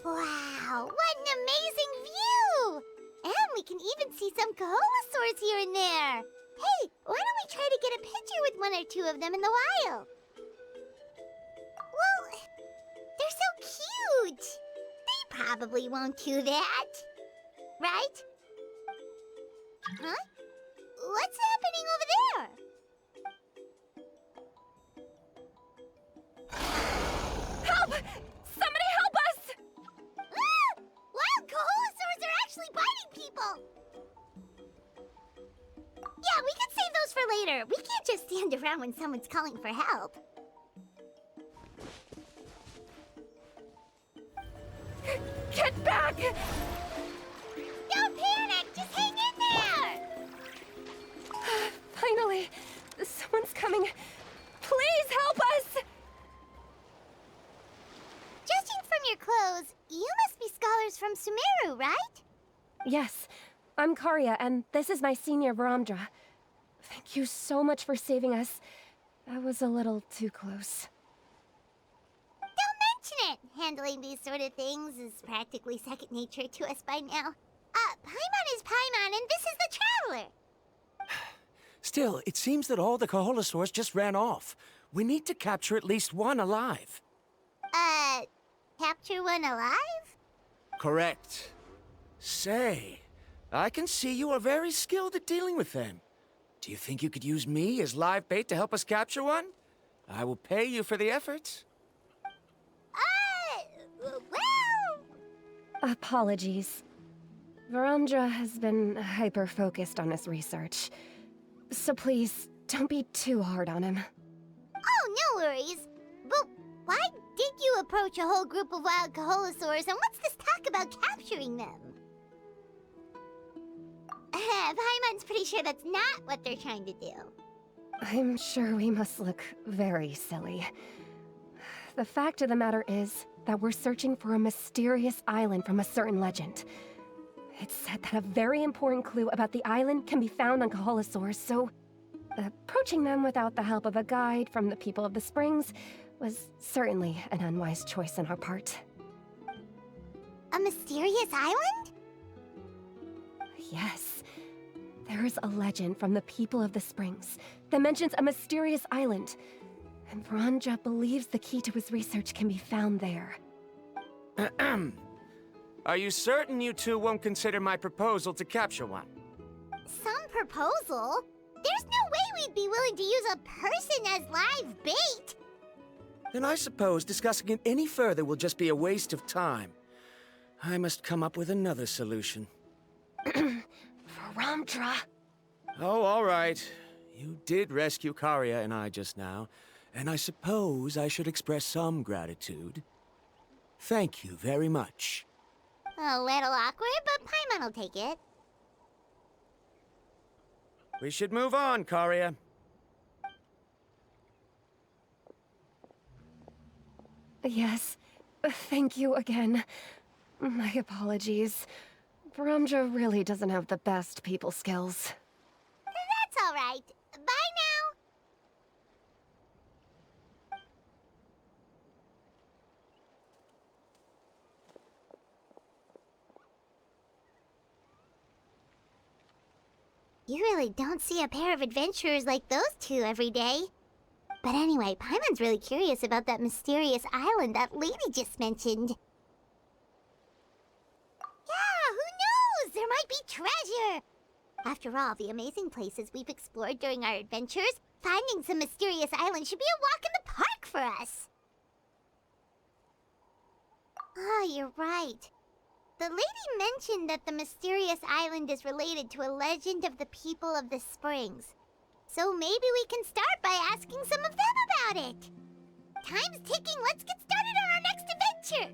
Wow, what an amazing view! And we can even see some kохолозавры here and there. Hey, why don't we try to get a picture with one or two of them in the wild? Well, they're so cute. They probably won't do that. Right? Huh? What's happening over there? Help! Somebody help us! Ah! Wild kохолозавры are actually biting people! Yeah, we can save those for later. We can't just stand around when someone's calling for help. Get back! Don't panic! Just hang in there! Finally, someone's coming. Please help us! Judging from your clothes, you must be scholars from Sumeru, right? Yes, I'm Karya, and this is my senior Varamdra. Thank you so much for saving us. I was a little too close. Don't mention it! Handling these sort of things is practically second nature to us by now. Pаймon is Pаймon, and this is the Traveler! Still, it seems that all the kохолозавры just ran off. We need to capture at least one alive. Capture one alive? Correct. Say, I can see you are very skilled at dealing with them. Do you think you could use me as live bait to help us capture one? I will pay you for the effort. Well... Apologies. Varamdra has been hyper-focused on his research. So please, don't be too hard on him. Oh, no worries. But why did you approach a whole group of wild kохолозавры, and what's this talk about capturing them? Paimon's pretty sure that's not what they're trying to do. I'm sure we must look very silly. The fact of the matter is that we're searching for a mysterious island from a certain legend. It's said that a very important clue about the island can be found on kохолозавры, so approaching them without the help of a guide from the people of the springs was certainly an unwise choice on our part. A mysterious island? Yes. There is a legend from the people of the springs that mentions a mysterious island, and Varamdra believes the key to his research can be found there. Are you certain you two won't consider my proposal to capture one? Some proposal? There's no way we'd be willing to use a person as live bait! Then I suppose discussing it any further will just be a waste of time. I must come up with another solution. Varamdra! Oh, all right. You did rescue Karya and I just now, and I suppose I should express some gratitude. Thank you very much. A little awkward, but Pаймon will take it. We should move on, Karya. Yes, thank you again. My apologies. Varamdra really doesn't have the best people skills. That's all right. Bye now! You really don't see a pair of adventurers like those two every day. But anyway, Paimon's really curious about that mysterious island that lady just mentioned. Yeah, who knows? There might be treasure! After all the amazing places we've explored during our adventures, finding some mysterious island should be a walk in the park for us. Oh, you're right. The lady mentioned that the mysterious island is related to a legend of the people of the springs. So maybe we can start by asking some of them about it. Time's ticking, let's get started on our next adventure!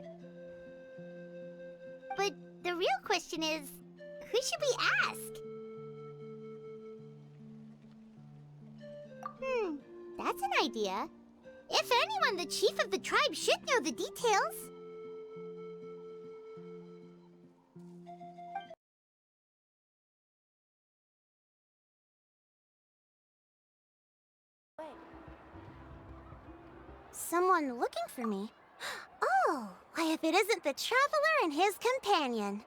But the real question is, who should we ask? That's an idea. If anyone, the chief of the tribe should know the details. Someone looking for me? Oh, why if it isn't the traveler and his companion.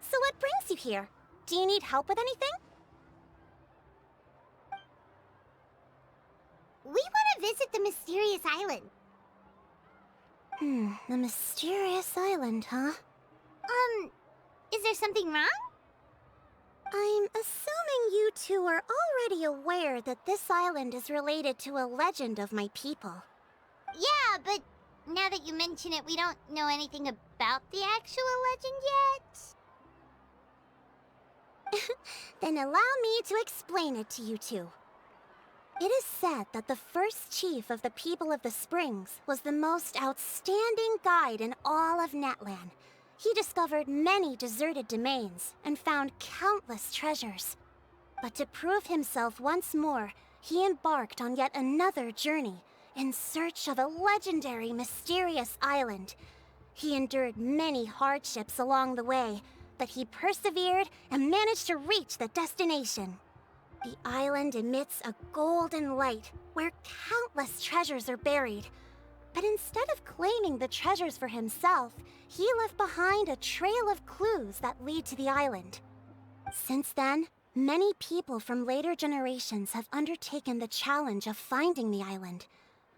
So what brings you here? Do you need help with anything? We want to visit the mysterious island. The mysterious island, huh? Is there something wrong? I'm assuming you two are already aware that this island is related to a legend of my people. Yeah, but now that you mention it, we don't know anything about the actual legend yet. Then allow me to explain it to you two. It is said that the first chief of the people of the Springs was the most outstanding guide in all of Natlan. He discovered many deserted domains and found countless treasures. But to prove himself once more, he embarked on yet another journey in search of a legendary, mysterious island. He endured many hardships along the way, but he persevered and managed to reach the destination. The island emits a golden light where countless treasures are buried. But instead of claiming the treasures for himself, he left behind a trail of clues that lead to the island. Since then, many people from later generations have undertaken the challenge of finding the island.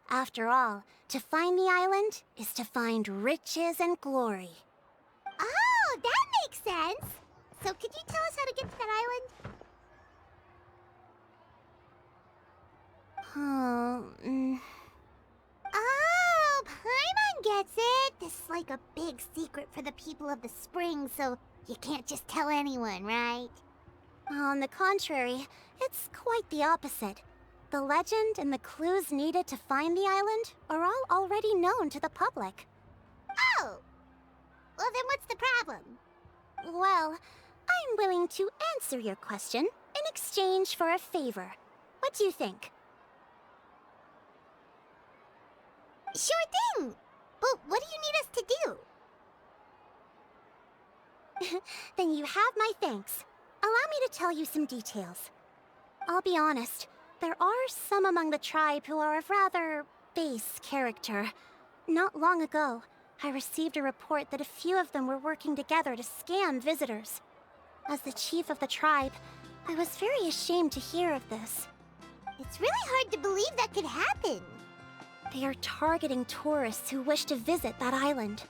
After all, to find the island is to find riches and glory. Oh, that makes sense! So could you tell us how to get to that island? Oh, Paimon gets it! This is like a big secret for the people of the spring, so you can't just tell anyone, right? On the contrary, it's quite the opposite. The legend and the clues needed to find the island are all already known to the public. Oh! Well, then what's the problem? Well, I'm willing to answer your question in exchange for a favor. What do you think? Sure thing! But what do you need us to do? Then you have my thanks. Allow me to tell you some details. I'll be honest, there are some among the tribe who are of rather base character. Not long ago, I received a report that a few of them were working together to scam visitors. As the chief of the tribe, I was very ashamed to hear of this. It's really hard to believe that could happen. They are targeting tourists who wish to visit that island.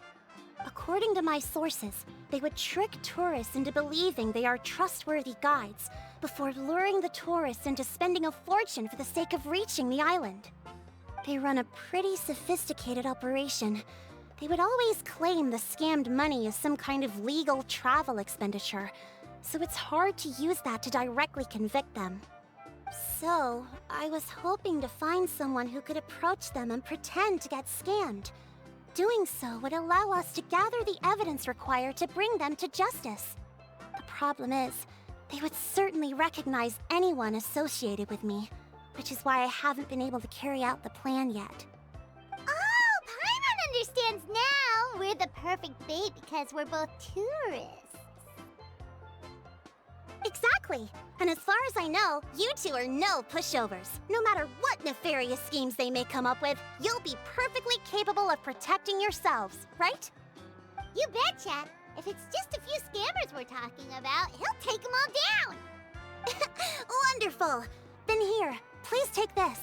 According to my sources, they would trick tourists into believing they are trustworthy guides before luring the tourists into spending a fortune for the sake of reaching the island. They run a pretty sophisticated operation. They would always claim the scammed money as some kind of legal travel expenditure, so it's hard to use that to directly convict them. So, I was hoping to find someone who could approach them and pretend to get scammed. Doing so would allow us to gather the evidence required to bring them to justice. The problem is, they would certainly recognize anyone associated with me, which is why I haven't been able to carry out the plan yet. Oh, Paimon understands now! We're the perfect bait because we're both tourists. Exactly! And as far as I know, you two are no pushovers. No matter what nefarious schemes they may come up with, you'll be perfectly capable of protecting yourselves, right? You betcha! If it's just a few scammers we're talking about, he'll take them all down! Wonderful! Then here, please take this.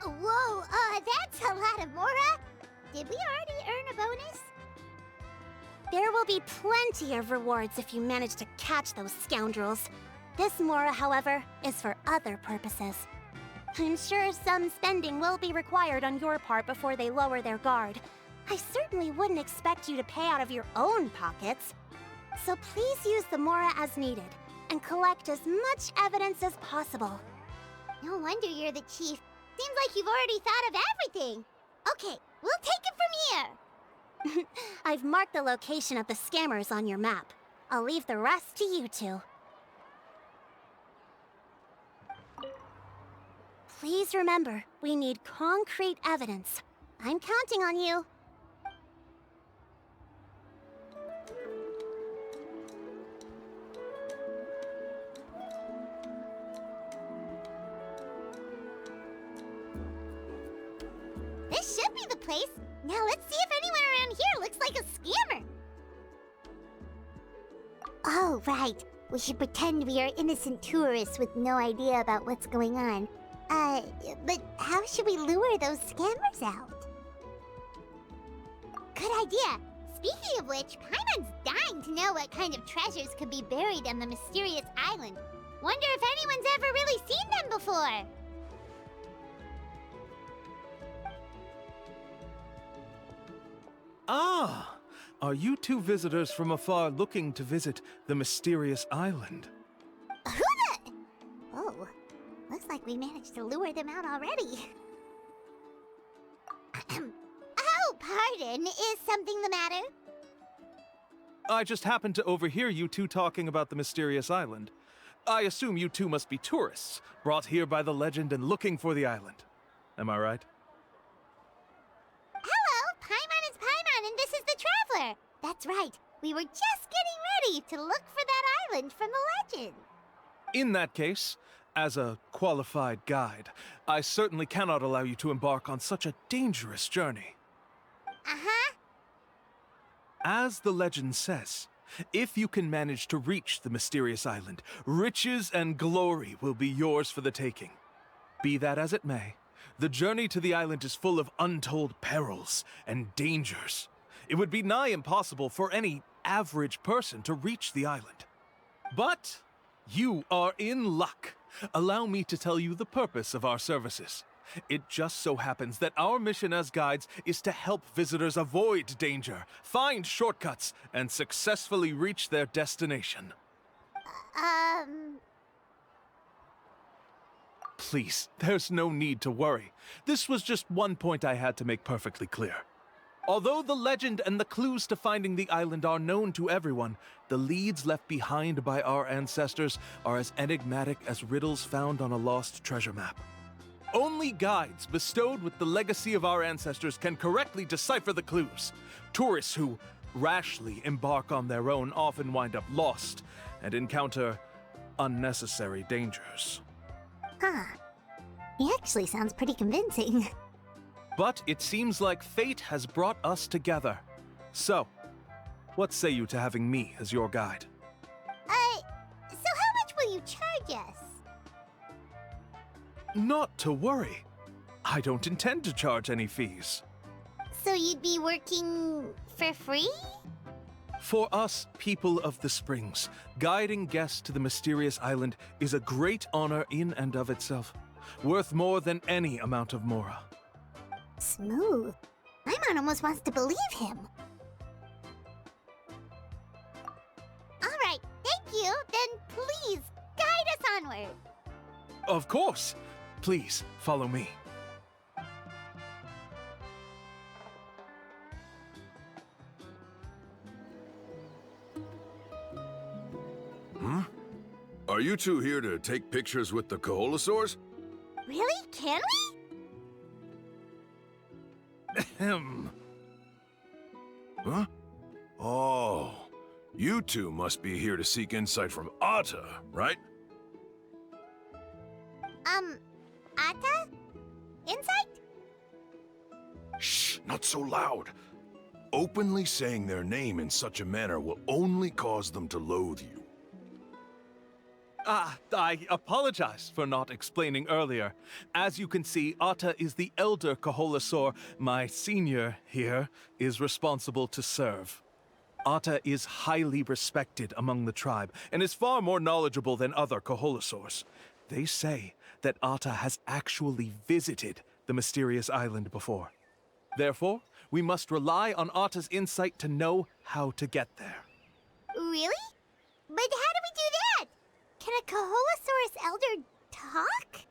Whoa, that's a lot of Mora! Did we already earn a bonus? There will be plenty of rewards if you manage to catch those scoundrels. This Mora, however, is for other purposes. I'm sure some spending will be required on your part before they lower their guard. I certainly wouldn't expect you to pay out of your own pockets. So please use the Mora as needed, and collect as much evidence as possible. No wonder you're the chief. Seems like you've already thought of everything. Okay, we'll take it from here. I've marked the location of the scammers on your map. I'll leave the rest to you two. Please remember, we need concrete evidence. I'm counting on you. This should be the place. Now let's see if anyone around here looks like a scammer. Oh, right. We should pretend we are innocent tourists with no idea about what's going on. But how should we lure those scammers out? Good idea. Speaking of which, Paimon's dying to know what kind of treasures could be buried on the mysterious island. Wonder if anyone's ever really seen them before. Ah! Are you two visitors from afar looking to visit the mysterious island? Who the... Oh, looks like we managed to lure them out already. Oh, pardon. Is something the matter? I just happened to overhear you two talking about the mysterious island. I assume you two must be tourists, brought here by the legend and looking for the island. Am I right? Hello, Paimon is Paimon, and this is the Traveler. That's right. We were just getting ready to look for that island from the legend. In that case, as a qualified guide, I certainly cannot allow you to embark on such a dangerous journey. Uh-huh. As the legend says, if you can manage to reach the mysterious island, riches and glory will be yours for the taking. Be that as it may, the journey to the island is full of untold perils and dangers. It would be nigh impossible for any average person to reach the island. But you are in luck. Allow me to tell you the purpose of our services. It just so happens that our mission as guides is to help visitors avoid danger, find shortcuts, and successfully reach their destination. Please, there's no need to worry. This was just one point I had to make perfectly clear. Although the legend and the clues to finding the island are known to everyone, the leads left behind by our ancestors are as enigmatic as riddles found on a lost treasure map. Only guides bestowed with the legacy of our ancestors can correctly decipher the clues. Tourists who rashly embark on their own often wind up lost and encounter unnecessary dangers. Huh. He actually sounds pretty convincing. But it seems like fate has brought us together. So, what say you to having me as your guide? So how much will you charge us? Not to worry. I don't intend to charge any fees. So you'd be working for free? For us, people of the Springs, guiding guests to the mysterious island is a great honor in and of itself, worth more than any amount of mora. Smooth. Paimon almost wants to believe him. Alright, thank you. Then please, guide us onward. Of course. Please, follow me. Are you two here to take pictures with the kохолозавры? Really? Can we? Ahem. Huh? Oh, you two must be here to seek insight from Atta, right? Atta? Insight? Shh, not so loud. Openly saying their name in such a manner will only cause them to loathe you. I apologize for not explaining earlier. As you can see, Atta is the elder kохолозавры. My senior here is responsible to serve. Atta is highly respected among the tribe and is far more knowledgeable than other kохолозавры. They say that Atta has actually visited the mysterious island before. Therefore, we must rely on Atta's insight to know how to get there. Really? But how do we do that? Can a kохолозавры elder talk?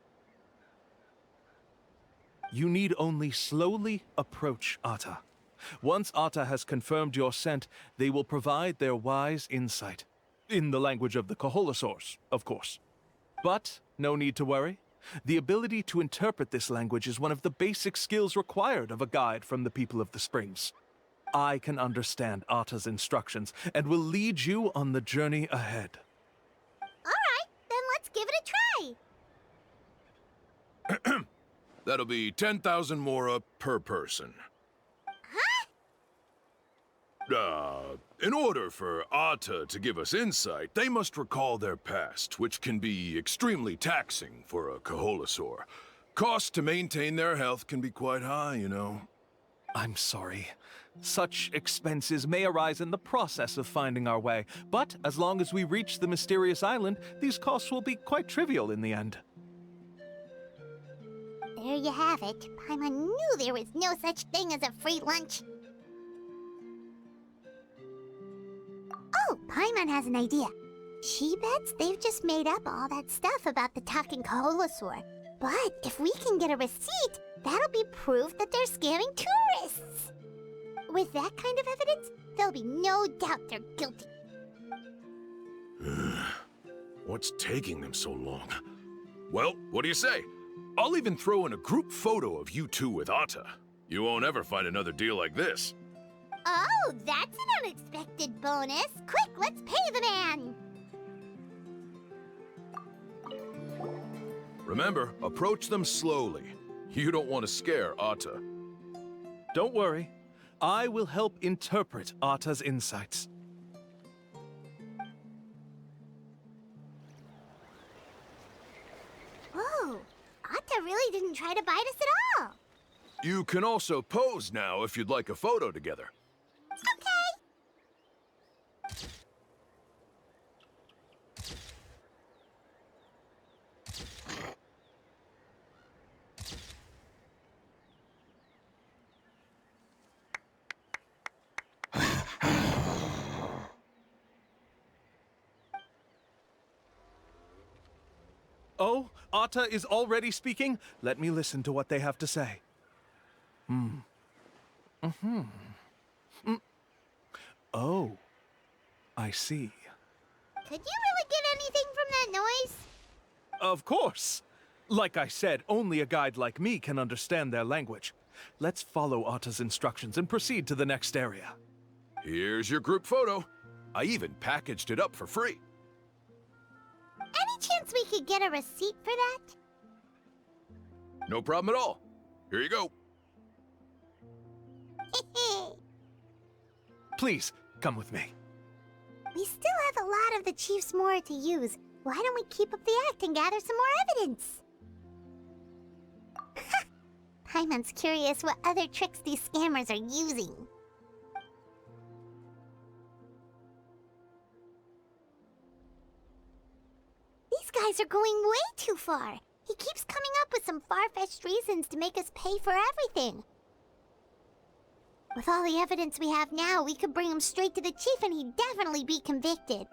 You need only slowly approach Atta. Once Atta has confirmed your scent, they will provide their wise insight. In the language of the kохолозавры, of course. But no need to worry. The ability to interpret this language is one of the basic skills required of a guide from the people of the Springs. I can understand Atta's instructions and will lead you on the journey ahead. Alright, then let's give it a try. That'll be 10,000 mora per person. In order for Ata to give us insight, they must recall their past, which can be extremely taxing for a kохолозавр. Costs to maintain their health can be quite high, you know. I'm sorry. Such expenses may arise in the process of finding our way, but as long as we reach the mysterious island, these costs will be quite trivial in the end. There you have it. Paimon knew there was no such thing as a free lunch. Oh, Paimon has an idea. She bets they've just made up all that stuff about the talking kохолозавр. But if we can get a receipt, that'll be proof that they're scamming tourists. With that kind of evidence, there'll be no doubt they're guilty. What's taking them so long? Well, what do you say? I'll even throw in a group photo of you two with Ata. You won't ever find another deal like this. Oh, that's an unexpected bonus. Quick, let's pay the man. Remember, approach them slowly. You don't want to scare Ata. Don't worry. I will help interpret Ata's insights. Whoa, Ata really didn't try to bite us at all. You can also pose now if you'd like a photo together. Okay. Oh, Ata is already speaking? Let me listen to what they have to say. Oh, I see. Could you really get anything from that noise? Of course. Like I said, only a guide like me can understand their language. Let's follow Ata's instructions and proceed to the next area. Here's your group photo. I even packaged it up for free. Any chance we could get a receipt for that? No problem at all. Here you go. Please, come with me. We still have a lot of the chief's mora to use. Why don't we keep up the act and gather some more evidence? Paimon's curious what other tricks these scammers are using. These guys are going way too far. He keeps coming up with some far-fetched reasons to make us pay for everything. With all the evidence we have now, we could bring him straight to the chief and he'd definitely be convicted.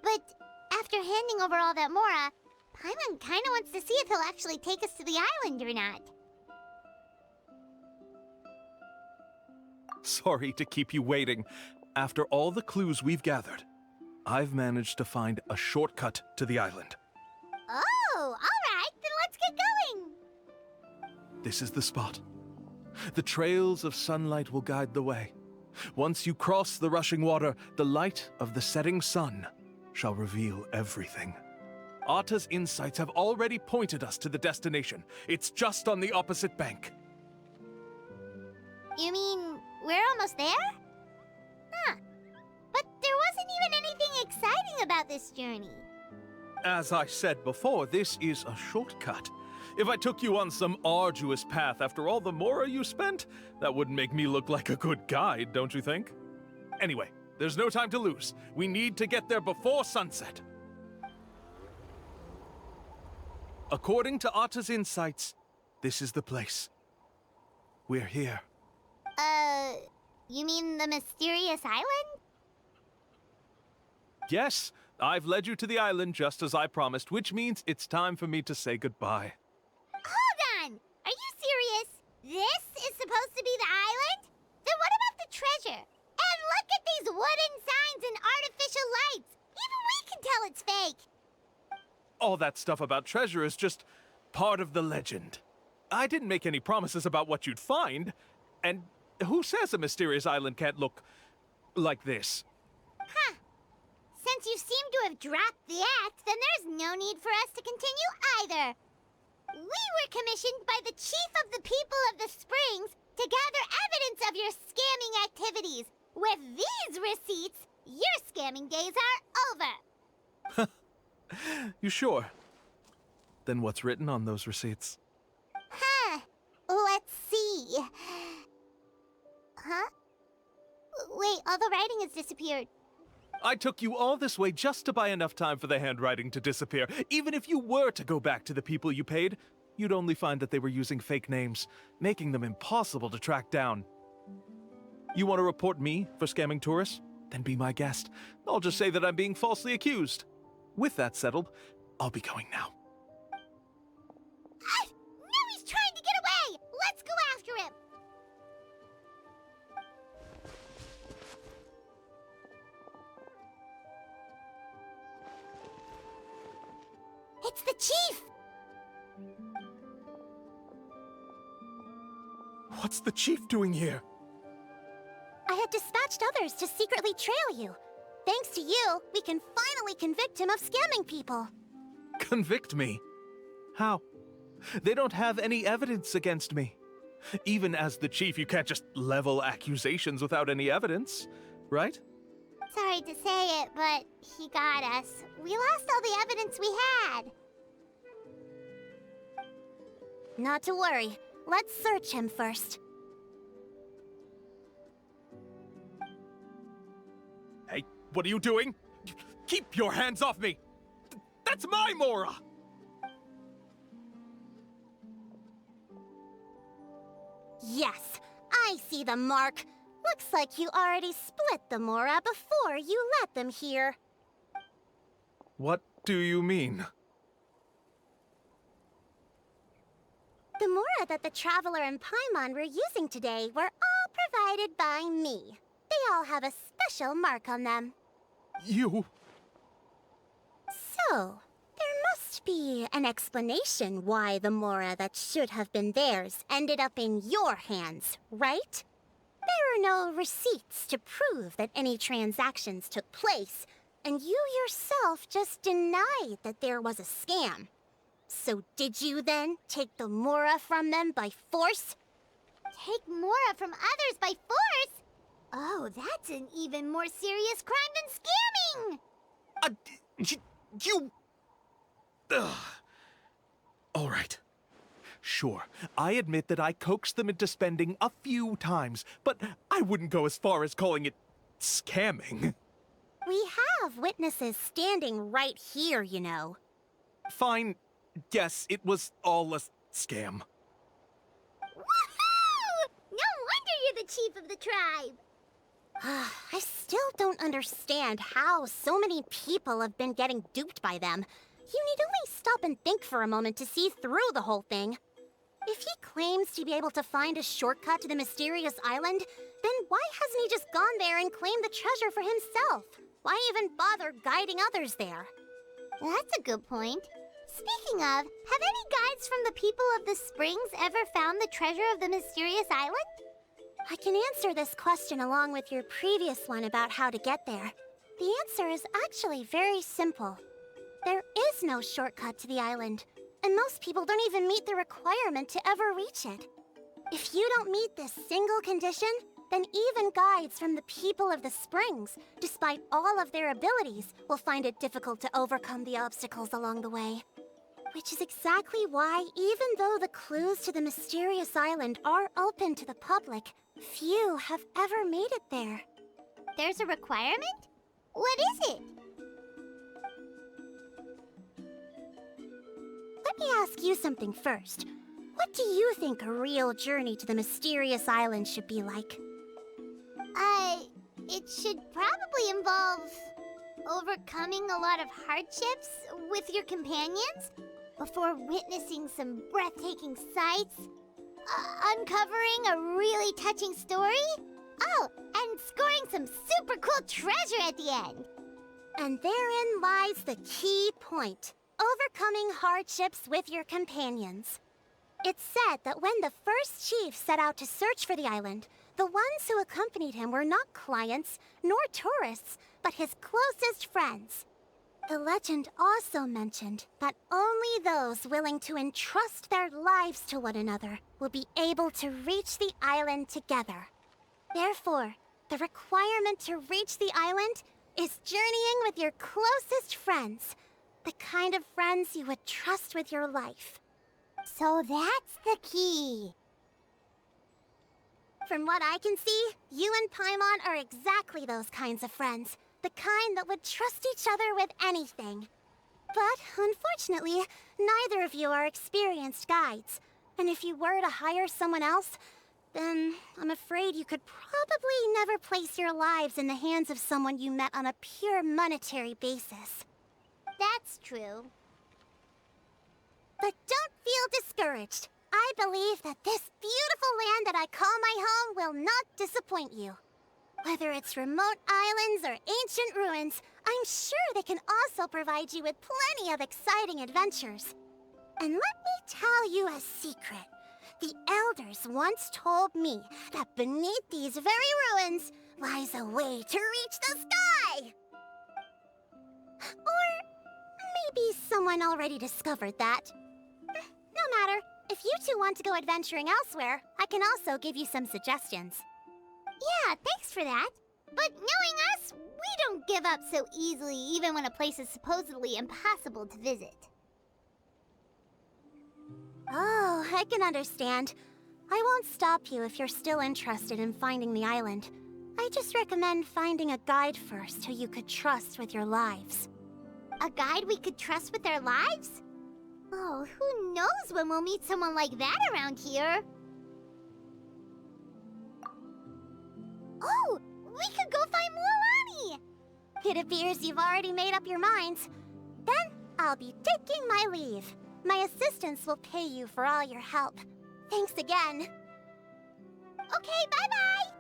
But after handing over all that mora, Paimon kinda wants to see if he'll actually take us to the island or not. Sorry to keep you waiting. After all the clues we've gathered, I've managed to find a shortcut to the island. Oh, alright, then let's get going! This is the spot. The trails of sunlight will guide the way. Once you cross the rushing water, the light of the setting sun shall reveal everything. Ata's insights have already pointed us to the destination. It's just on the opposite bank. You mean, we're almost there? Huh. But there wasn't even anything exciting about this journey. As I said before, this is a shortcut. If I took you on some arduous path after all the mora you spent, that wouldn't make me look like a good guide, don't you think? Anyway, there's no time to lose. We need to get there before sunset. According to Ata's insights, this is the place. We're here. You mean the mysterious island? Yes, I've led you to the island just as I promised, which means it's time for me to say goodbye. Hold on! Are you serious? This is supposed to be the island? Then what about the treasure? And look at these wooden signs and artificial lights! Even we can tell it's fake! All that stuff about treasure is just part of the legend. I didn't make any promises about what you'd find. And who says a mysterious island can't look like this? Huh. Since you seem to have dropped the act, then there's no need for us to continue either. We were commissioned by the chief of the people of the Springs to gather evidence of your scamming activities. With these receipts, your scamming days are over. You sure? Then what's written on those receipts? Huh. Let's see. Huh? Wait, all the writing has disappeared. I took you all this way just to buy enough time for the handwriting to disappear. Even if you were to go back to the people you paid, you'd only find that they were using fake names, making them impossible to track down. You want to report me for scamming tourists? Then be my guest. I'll just say that I'm being falsely accused. With that settled, I'll be going now. Now he's trying to get away! Let's go after him! It's the chief! What's the chief doing here? I had dispatched others to secretly trail you. Thanks to you, we can finally convict him of scamming people. Convict me? How? They don't have any evidence against me. Even as the chief, you can't just level accusations without any evidence, right? Sorry to say it, but he got us. We lost all the evidence we had. Not to worry. Let's search him first. Hey, what are you doing? Keep your hands off me! That's my Mora! Yes, I see the mark. Looks like you already split the Mora before you let them here. What do you mean? The Mora that the Traveler and Pаймon were using today were all provided by me. They all have a special mark on them. You... So, there must be an explanation why the Mora that should have been theirs ended up in your hands, right? There are no receipts to prove that any transactions took place, and you yourself just denied that there was a scam. So did you then take the Mora from them by force? Take Mora from others by force? Oh, that's an even more serious crime than scamming! You... Ugh. All right. Sure, I admit that I coaxed them into spending a few times, but I wouldn't go as far as calling it scamming. We have witnesses standing right here, you know. Fine. Yes, it was all a scam. Woohoo! No wonder you're the chief of the tribe! I still don't understand how so many people have been getting duped by them. You need only stop and think for a moment to see through the whole thing. If he claims to be able to find a shortcut to the mysterious island, then why hasn't he just gone there and claimed the treasure for himself? Why even bother guiding others there? That's a good point. Speaking of, have any guides from the people of the Springs ever found the treasure of the mysterious island? I can answer this question along with your previous one about how to get there. The answer is actually very simple. There is no shortcut to the island, and most people don't even meet the requirement to ever reach it. If you don't meet this single condition, then even guides from the people of the Springs, despite all of their abilities, will find it difficult to overcome the obstacles along the way. Which is exactly why, even though the clues to the mysterious island are open to the public, few have ever made it there. There's a requirement? What is it? Let me ask you something first. What do you think a real journey to the mysterious island should be like? It should probably involve overcoming a lot of hardships with your companions before witnessing some breathtaking sights, uncovering a really touching story, oh, and scoring some super cool treasure at the end. And therein lies the key point. Overcoming hardships with your companions. It's said that when the first chief set out to search for the island, the ones who accompanied him were not clients nor tourists, but his closest friends. The legend also mentioned that only those willing to entrust their lives to one another will be able to reach the island together. Therefore, the requirement to reach the island is journeying with your closest friends, the kind of friends you would trust with your life. So that's the key. From what I can see, you and Paimon are exactly those kinds of friends. The kind that would trust each other with anything. But, unfortunately, neither of you are experienced guides. And if you were to hire someone else, then I'm afraid you could probably never place your lives in the hands of someone you met on a pure monetary basis. That's true. But don't feel discouraged. I believe that this beautiful land that I call my home will not disappoint you. Whether it's remote islands or ancient ruins, I'm sure they can also provide you with plenty of exciting adventures. And let me tell you a secret. The elders once told me that beneath these very ruins lies a way to reach the sky! Or maybe someone already discovered that. No matter. If you two want to go adventuring elsewhere, I can also give you some suggestions. Yeah, thanks for that. But knowing us, we don't give up so easily even when a place is supposedly impossible to visit. Oh, I can understand. I won't stop you if you're still interested in finding the island. I just recommend finding a guide first who you could trust with your lives. A guide we could trust with our lives? Oh, who knows when we'll meet someone like that around here? Oh, we could go find Mualani! It appears you've already made up your minds. Then, I'll be taking my leave. My assistants will pay you for all your help. Thanks again. Okay, bye-bye!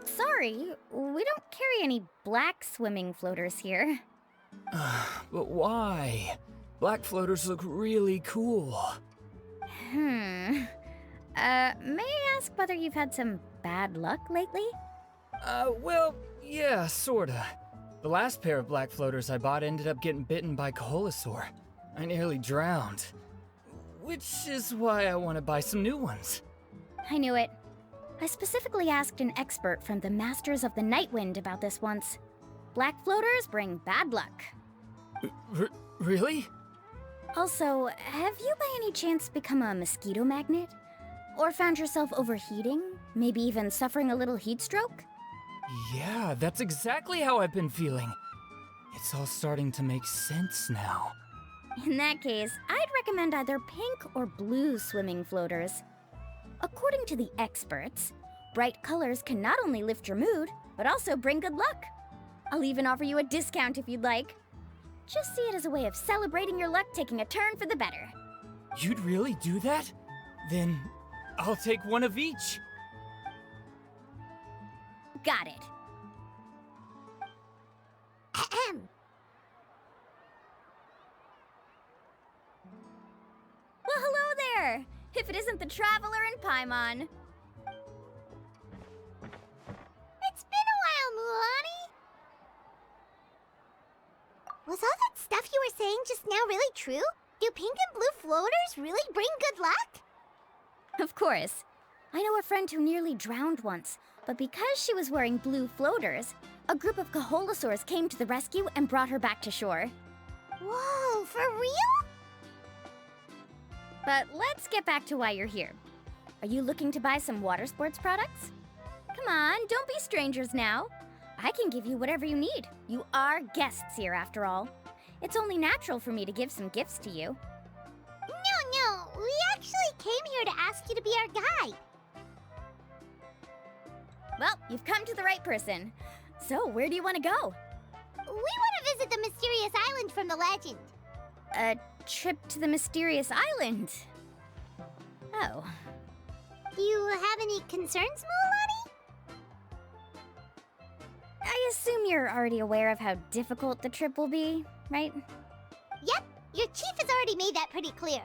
Sorry, we don't carry any black swimming floaters here. But why? Black floaters look really cool. May I ask whether you've had some bad luck lately? Well, yeah, sorta. The last pair of black floaters I bought ended up getting bitten by kохолозавры. I nearly drowned. Which is why I want to buy some new ones. I knew it. I specifically asked an expert from the Masters of the Night Wind about this once. Black floaters bring bad luck. Really? Also, have you by any chance become a mosquito magnet? Or found yourself overheating? Maybe even suffering a little heat stroke? Yeah, that's exactly how I've been feeling. It's all starting to make sense now. In that case, I'd recommend either pink or blue swimming floaters. According to the experts, bright colors can not only lift your mood, but also bring good luck. I'll even offer you a discount if you'd like. Just see it as a way of celebrating your luck taking a turn for the better. You'd really do that? Then I'll take one of each. Got it. Ahem. Well, hello there! If it isn't the Traveler in Pаймon. It's been a while, Mualani. Was all that stuff you were saying just now really true? Do pink and blue floaters really bring good luck? Of course. I know a friend who nearly drowned once, but because she was wearing blue floaters, a group of kохолозавры came to the rescue and brought her back to shore. Whoa, for real? But let's get back to why you're here. Are you looking to buy some water sports products? Come on, don't be strangers now. I can give you whatever you need. You are guests here after all. It's only natural for me to give some gifts to you. No, we actually came here to ask you to be our guide. Well, you've come to the right person. So, where do you want to go? We want to visit the mysterious island from the legend. A trip to the mysterious island. Oh. Do you have any concerns, Mualani? I assume you're already aware of how difficult the trip will be, right? Yep, your chief has already made that pretty clear.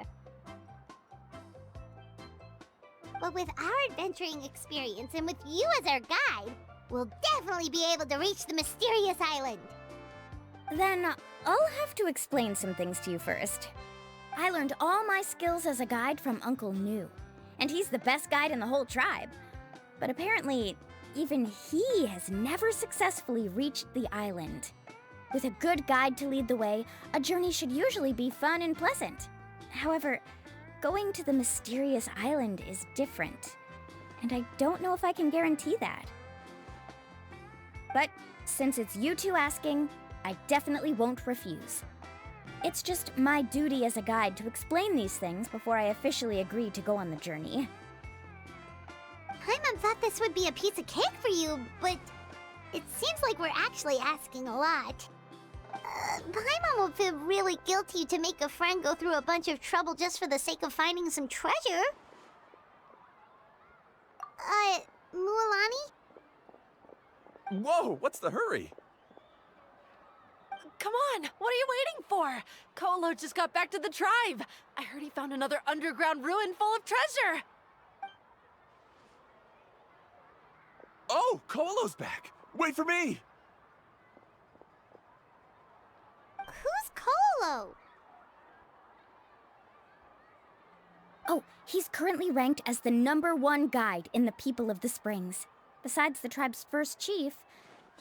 But with our adventuring experience and with you as our guide, we'll definitely be able to reach the mysterious island. Then I'll have to explain some things to you first. I learned all my skills as a guide from Uncle New, and he's the best guide in the whole tribe. But apparently, even he has never successfully reached the island. With a good guide to lead the way, a journey should usually be fun and pleasant. However, going to the mysterious island is different, and I don't know if I can guarantee that. But since it's you two asking, I definitely won't refuse. It's just my duty as a guide to explain these things before I officially agree to go on the journey. Paimon thought this would be a piece of cake for you, but it seems like we're actually asking a lot. Paimon will feel really guilty to make a friend go through a bunch of trouble just for the sake of finding some treasure. Mualani? Whoa, what's the hurry? Come on, what are you waiting for? Kolo just got back to the tribe. I heard he found another underground ruin full of treasure. Oh, Kolo's back. Wait for me. Who's Kolo? Oh, he's currently ranked as the #1 guide in the People of the Springs. Besides the tribe's first chief,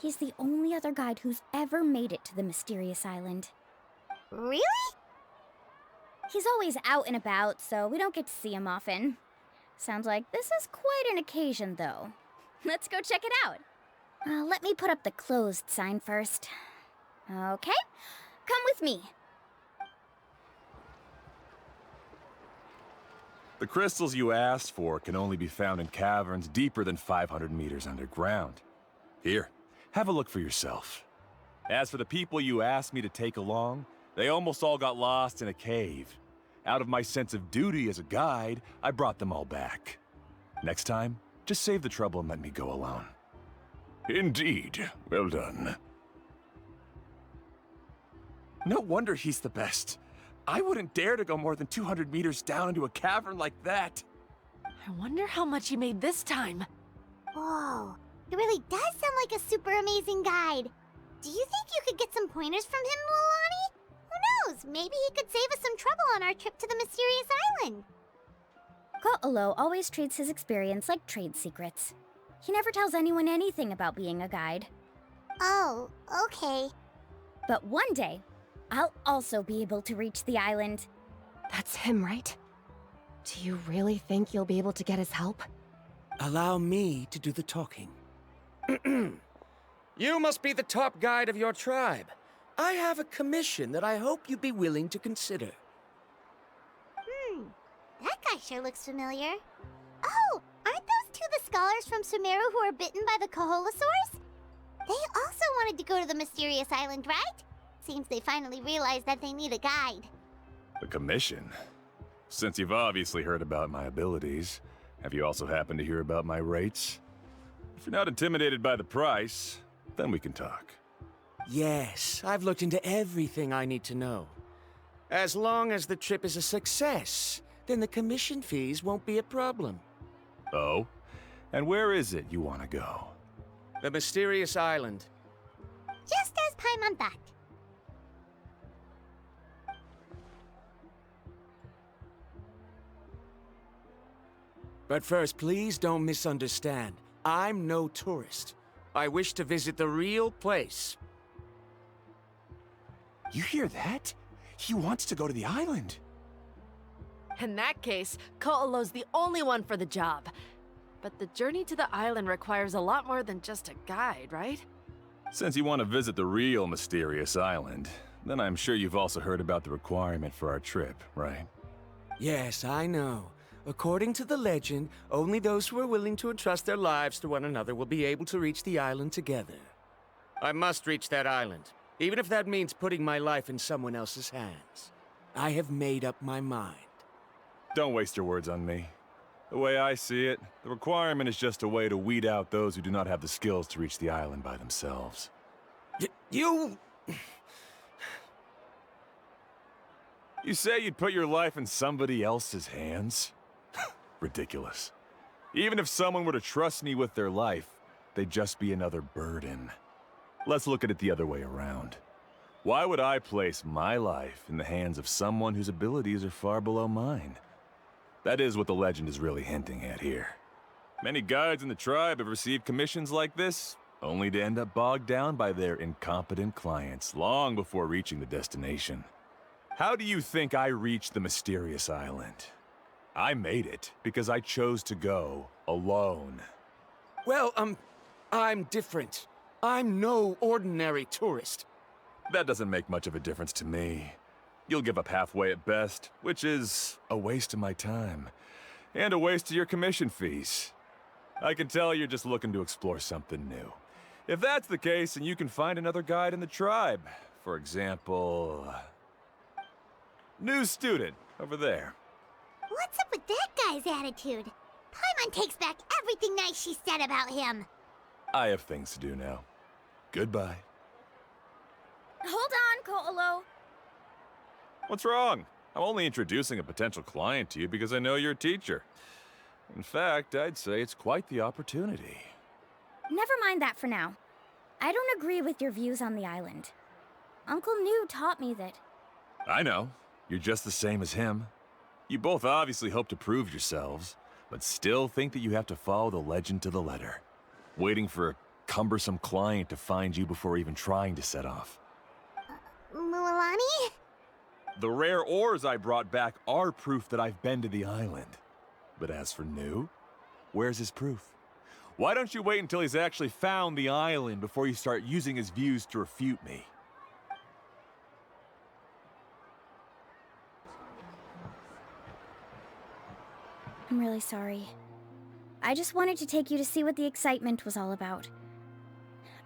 he's the only other guide who's ever made it to the mysterious island. Really? He's always out and about, so we don't get to see him often. Sounds like this is quite an occasion, though. Let's go check it out. Let me put up the closed sign first. Okay, come with me. The crystals you asked for can only be found in caverns deeper than 500 meters underground. Here, have a look for yourself. As for the people you asked me to take along, they almost all got lost in a cave. Out of my sense of duty as a guide, I brought them all back. Next time, just save the trouble and let me go alone. Indeed. Well done. No wonder he's the best. I wouldn't dare to go more than 200 meters down into a cavern like that. I wonder how much he made this time. Whoa, it really does sound like a super amazing guide. Do you think you could get some pointers from him, Mualani? Who knows, maybe he could save us some trouble on our trip to the mysterious island. Ko'olo always treats his experience like trade secrets. He never tells anyone anything about being a guide. Oh, okay. But one day, I'll also be able to reach the island. That's him, right? Do you really think you'll be able to get his help? Allow me to do the talking. You must be the top guide of your tribe. I have a commission that I hope you'd be willing to consider. That guy sure looks familiar. Oh, aren't those two the scholars from Sumeru who are bitten by the kохолозавры? They also wanted to go to the mysterious island, right? Seems they finally realized that they need a guide. The commission? Since you've obviously heard about my abilities, have you also happened to hear about my rates? If you're not intimidated by the price, then we can talk. Yes, I've looked into everything I need to know. As long as the trip is a success, then the commission fees won't be a problem. Oh? And where is it you want to go? The mysterious island. Just as Paimon thought. But first, please don't misunderstand. I'm no tourist. I wish to visit the real place. You hear that? He wants to go to the island. In that case, Ko'olo's the only one for the job. But the journey to the island requires a lot more than just a guide, right? Since you want to visit the real mysterious island, then I'm sure you've also heard about the requirement for our trip, right? Yes, I know. According to the legend, only those who are willing to entrust their lives to one another will be able to reach the island together. I must reach that island, even if that means putting my life in someone else's hands. I have made up my mind. Don't waste your words on me. The way I see it, the requirement is just a way to weed out those who do not have the skills to reach the island by themselves. You... You say you'd put your life in somebody else's hands? Ridiculous. Even if someone were to trust me with their life, they'd just be another burden. Let's look at it the other way around. Why would I place my life in the hands of someone whose abilities are far below mine? That is what the legend is really hinting at here. Many guides in the tribe have received commissions like this, only to end up bogged down by their incompetent clients long before reaching the destination. How do you think I reached the mysterious island? I made it because I chose to go alone. Well, I'm different. I'm no ordinary tourist. That doesn't make much of a difference to me. You'll give up halfway at best, which is a waste of my time. And a waste of your commission fees. I can tell you're just looking to explore something new. If that's the case, then you can find another guide in the tribe. For example... new student, over there. What's up with that guy's attitude? Paimon takes back everything nice she said about him. I have things to do now. Goodbye. Hold on, Ko'olo. What's wrong? I'm only introducing a potential client to you because I know you're a teacher. In fact, I'd say it's quite the opportunity. Never mind that for now. I don't agree with your views on the island. Uncle New taught me that... I know. You're just the same as him. You both obviously hope to prove yourselves, but still think that you have to follow the legend to the letter, waiting for a cumbersome client to find you before even trying to set off. Mualani? The rare ores I brought back are proof that I've been to the island. But as for New, where's his proof? Why don't you wait until he's actually found the island before you start using his views to refute me? I'm really sorry. I just wanted to take you to see what the excitement was all about.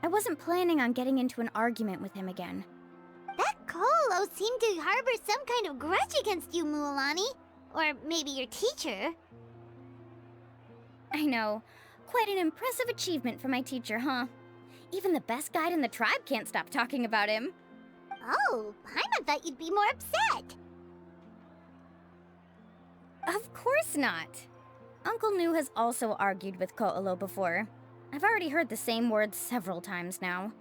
I wasn't planning on getting into an argument with him again. That Ko'olo seemed to harbor some kind of grudge against you, Mualani. Or maybe your teacher. I know. Quite an impressive achievement for my teacher, huh? Even the best guide in the tribe can't stop talking about him. Oh, Paimon thought you'd be more upset. Of course not. Uncle New has also argued with Ko'olo before. I've already heard the same words several times now.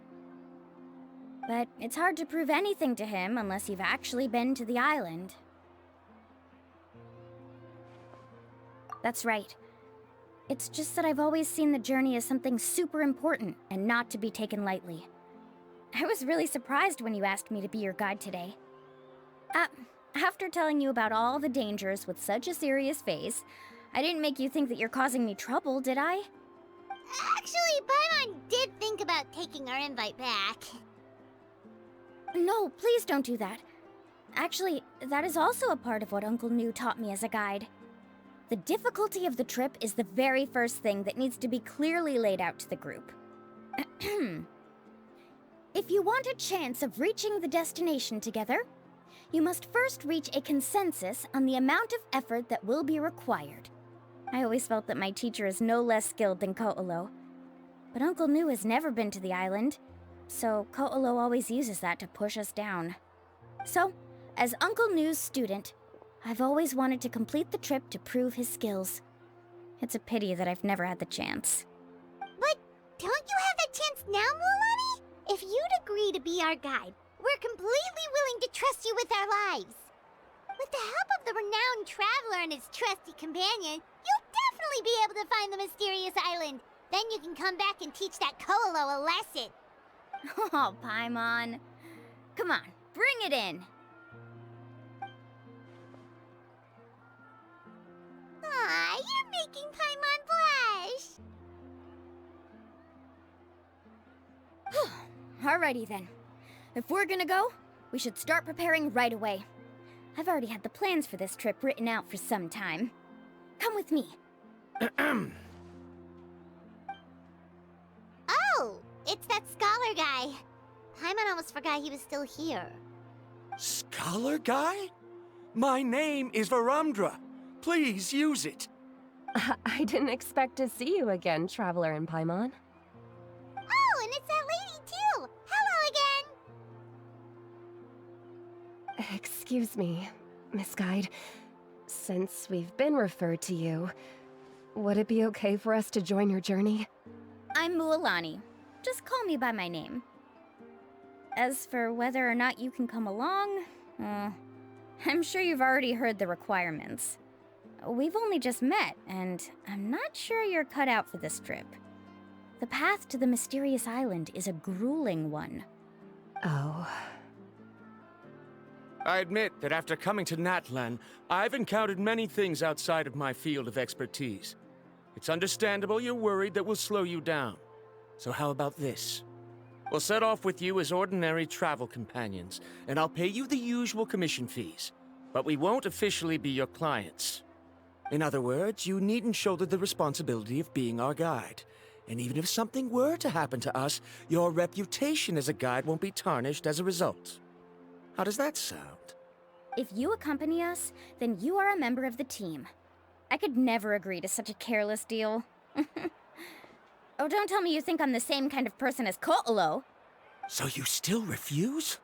But it's hard to prove anything to him unless you've actually been to the island. That's right. It's just that I've always seen the journey as something super important and not to be taken lightly. I was really surprised when you asked me to be your guide today. After telling you about all the dangers with such a serious face, I didn't make you think that you're causing me trouble, did I? Actually, Paimon did think about taking our invite back. No, please don't do that. Actually, that is also a part of what Uncle New taught me as a guide. The difficulty of the trip is the very first thing that needs to be clearly laid out to the group. If you want a chance of reaching the destination together, you must first reach a consensus on the amount of effort that will be required. I always felt that my teacher is no less skilled than Ko'olo. But Uncle New has never been to the island, so Ko'olo always uses that to push us down. So, as Uncle New's student, I've always wanted to complete the trip to prove his skills. It's a pity that I've never had the chance. But don't you have that chance now, Mualani? If you'd agree to be our guide, we're completely willing to trust you with our lives. With the help of the renowned traveler and his trusty companion, you'll definitely be able to find the mysterious island. Then you can come back and teach that Ko'olo a lesson. Oh, Paimon. Come on, bring it in. Aw, you're making Paimon blush. Alrighty then. If we're gonna go, we should start preparing right away. I've already had the plans for this trip written out for some time. Come with me. Oh, it's that scholar guy. Paimon almost forgot he was still here. Scholar guy? My name is Varumdra. Please use it. I didn't expect to see you again, Traveler in Paimon. Oh, and it's that lady too. Hello again. Excuse me, Miss Guide. Since we've been referred to you, Would it be okay for us to join your journey? I'm Mualani. Just call me by my name. As for whether or not you can come along, I'm sure you've already heard the requirements. We've only just met, and I'm not sure you're cut out for this trip. The path to the mysterious island is a grueling one. Oh. I admit that after coming to Natlan, I've encountered many things outside of my field of expertise. It's understandable you're worried that we'll slow you down. So how about this? We'll set off with you as ordinary travel companions, and I'll pay you the usual commission fees. But we won't officially be your clients. In other words, you needn't shoulder the responsibility of being our guide. And even if something were to happen to us, your reputation as a guide won't be tarnished as a result. How does that sound? If you accompany us, then you are a member of the team. I could never agree to such a careless deal. Oh, don't tell me you think I'm the same kind of person as Ko'olo. So you still refuse?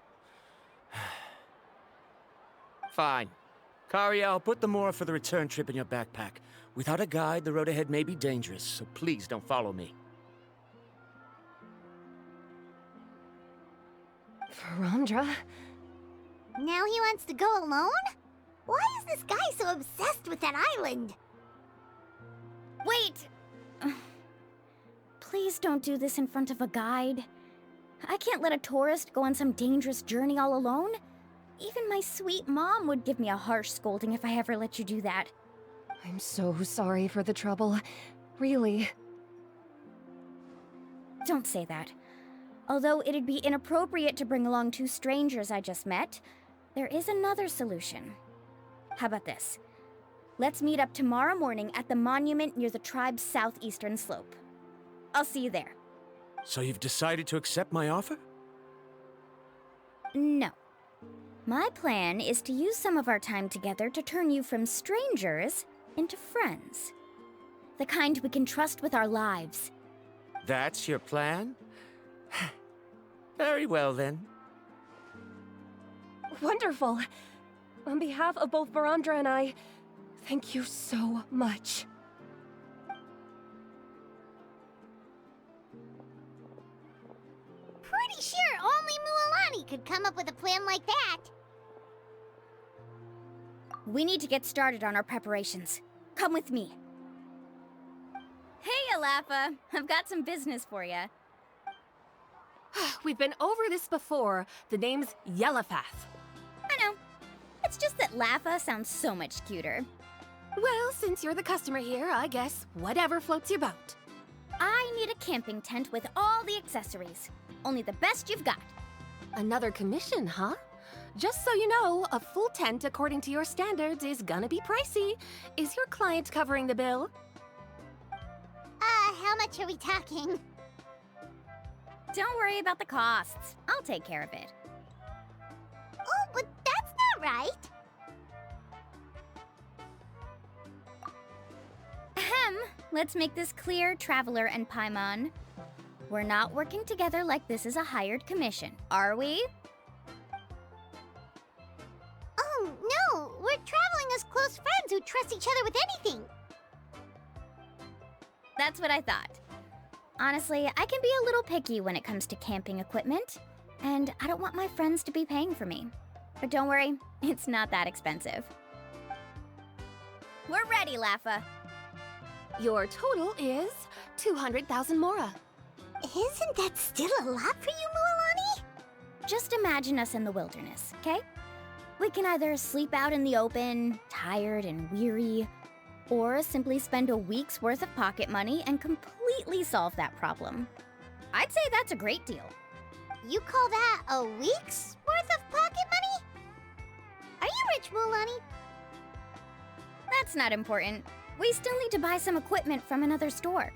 Fine. Kariel, put the more for the return trip in your backpack. Without a guide, the road ahead may be dangerous, so please don't follow me. Verandra? Now he wants to go alone? Why is this guy so obsessed with that island? Wait! Please don't do this in front of a guide. I can't let a tourist go on some dangerous journey all alone. Even my sweet mom would give me a harsh scolding if I ever let you do that. I'm so sorry for the trouble. Really. Don't say that. Although it'd be inappropriate to bring along two strangers I just met, there is another solution. How about this? Let's meet up tomorrow morning at the monument near the tribe's southeastern slope. I'll see you there. So you've decided to accept my offer? No. My plan is to use some of our time together to turn you from strangers into friends. The kind we can trust with our lives. That's your plan? Very well, then. Wonderful. On behalf of both Verandra and I, thank you so much. Pretty sure only Mualani could come up with a plan like that. We need to get started on our preparations. Come with me. Hey, Alafa. I've got some business for you. We've been over this before. The name's Yellowfath. I know. It's just that Lafa sounds so much cuter. Well, since you're the customer here, I guess whatever floats your boat. I need a camping tent with all the accessories. Only the best you've got. Another commission, huh? Just so you know, a full tent according to your standards is gonna be pricey. Is your client covering the bill? How much are we talking? Don't worry about the costs. I'll take care of it. Oh, but that's not right. Ahem. Let's make this clear, Traveler and Pаймon. We're not working together like this is a hired commission, are we? Oh, no! We're traveling as close friends who trust each other with anything. That's what I thought. Honestly, I can be a little picky when it comes to camping equipment, and I don't want my friends to be paying for me. But don't worry, it's not that expensive. We're ready, Lafa. Your total is 200,000 mora. Isn't that still a lot for you, Mualani? Just imagine us in the wilderness, okay? We can either sleep out in the open, tired and weary, or simply spend a week's worth of pocket money and completely solve that problem. I'd say that's a great deal. You call that a week's worth of pocket money? Are you rich, Mualani? That's not important. We still need to buy some equipment from another store.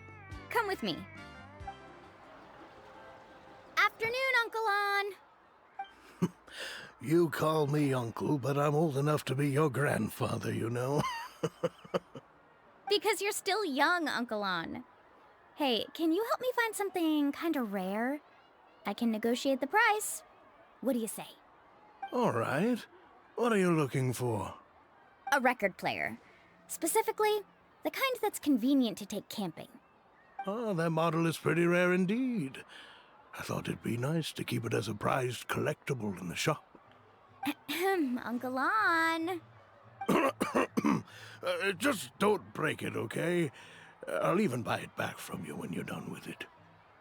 Come with me. Afternoon, Uncle On. You call me uncle, but I'm old enough to be your grandfather, you know. Because you're still young, Uncle On. Hey, can you help me find something kind of rare? I can negotiate the price. What do you say? All right. What are you looking for? A record player. Specifically, The kind that's convenient to take camping. Ah, that model is pretty rare indeed. I thought it'd be nice to keep it as a prized collectible in the shop. Uncle On. Just don't break it, okay? I'll even buy it back from you when you're done with it.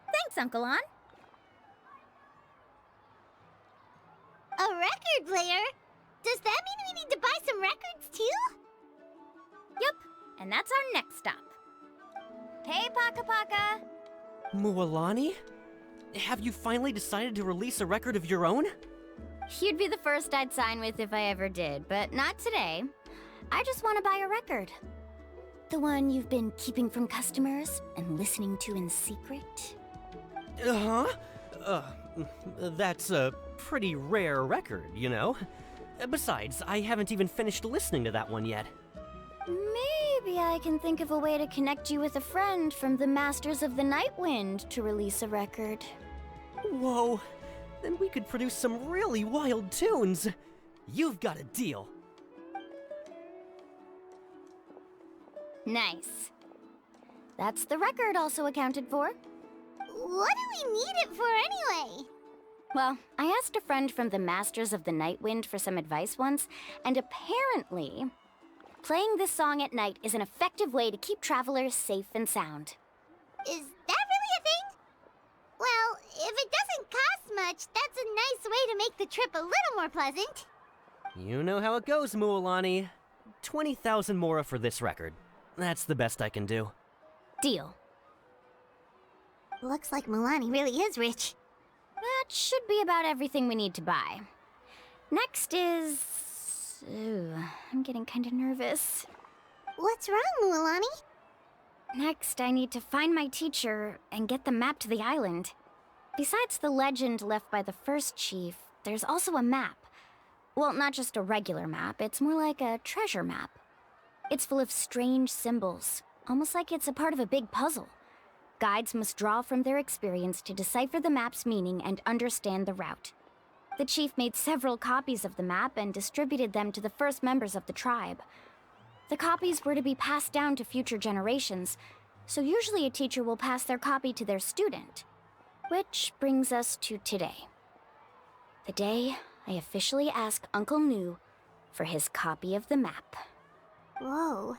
Thanks, Uncle On. A record player? Does that mean we need to buy some records too? Yup, and that's our next stop. Hey, Paka Paka! Mualani? Have you finally decided to release a record of your own? You'd be the first I'd sign with if I ever did, but not today. I just want to buy a record. The one you've been keeping from customers and listening to in secret? That's a pretty rare record, you know? Besides, I haven't even finished listening to that one yet. Maybe I can think of a way to connect you with a friend from the Masters of the Night Wind to release a record. Whoa, then we could produce some really wild tunes. You've got a deal. Nice. That's the record also accounted for. What do we need it for anyway? Well, I asked a friend from the Masters of the Night Wind for some advice once, and apparently, playing this song at night is an effective way to keep travelers safe and sound. Is that really a thing? Well, if it doesn't cost much, that's a nice way to make the trip a little more pleasant. You know how it goes, Mualani. 20,000 mora for this record. That's the best I can do. Deal. Looks like Mualani really is rich. That should be about everything we need to buy. Next is... Ooh, I'm getting kinda nervous. What's wrong, Mualani? Next, I need to find my teacher and get the map to the island. Besides the legend left by the first chief, there's also a map. Well, not just a regular map, it's more like a treasure map. It's full of strange symbols, almost like it's a part of a big puzzle. Guides must draw from their experience to decipher the map's meaning and understand the route. The chief made several copies of the map and distributed them to the first members of the tribe. The copies were to be passed down to future generations, so usually a teacher will pass their copy to their student. Which brings us to today. The day I officially ask Uncle Nu for his copy of the map. Whoa.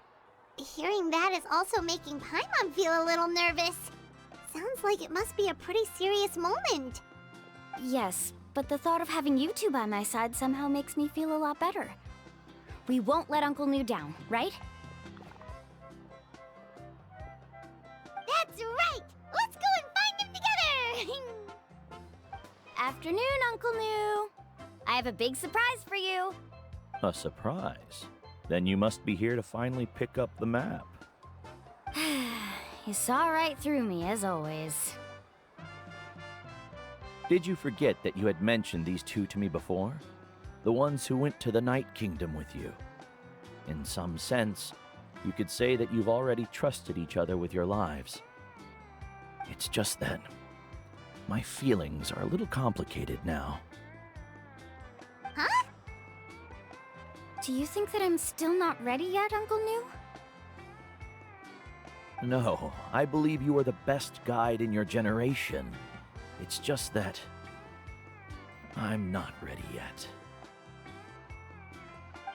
Hearing that is also making Pаймон feel a little nervous. Sounds like it must be a pretty serious moment. Yes, but the thought of having you two by my side somehow makes me feel a lot better. We won't let Uncle Nu down, right? That's right! Let's go and find him together! Afternoon, Uncle Nu. I have a big surprise for you. A surprise? Then you must be here to finally pick up the map. You saw right through me, as always. Did you forget that you had mentioned these two to me before? The ones who went to the Night Kingdom with you. In some sense, you could say that you've already trusted each other with your lives. It's just that my feelings are a little complicated now. Huh? Do you think that I'm still not ready yet, Uncle Nu? No, I believe you are the best guide in your generation. It's just that I'm not ready yet.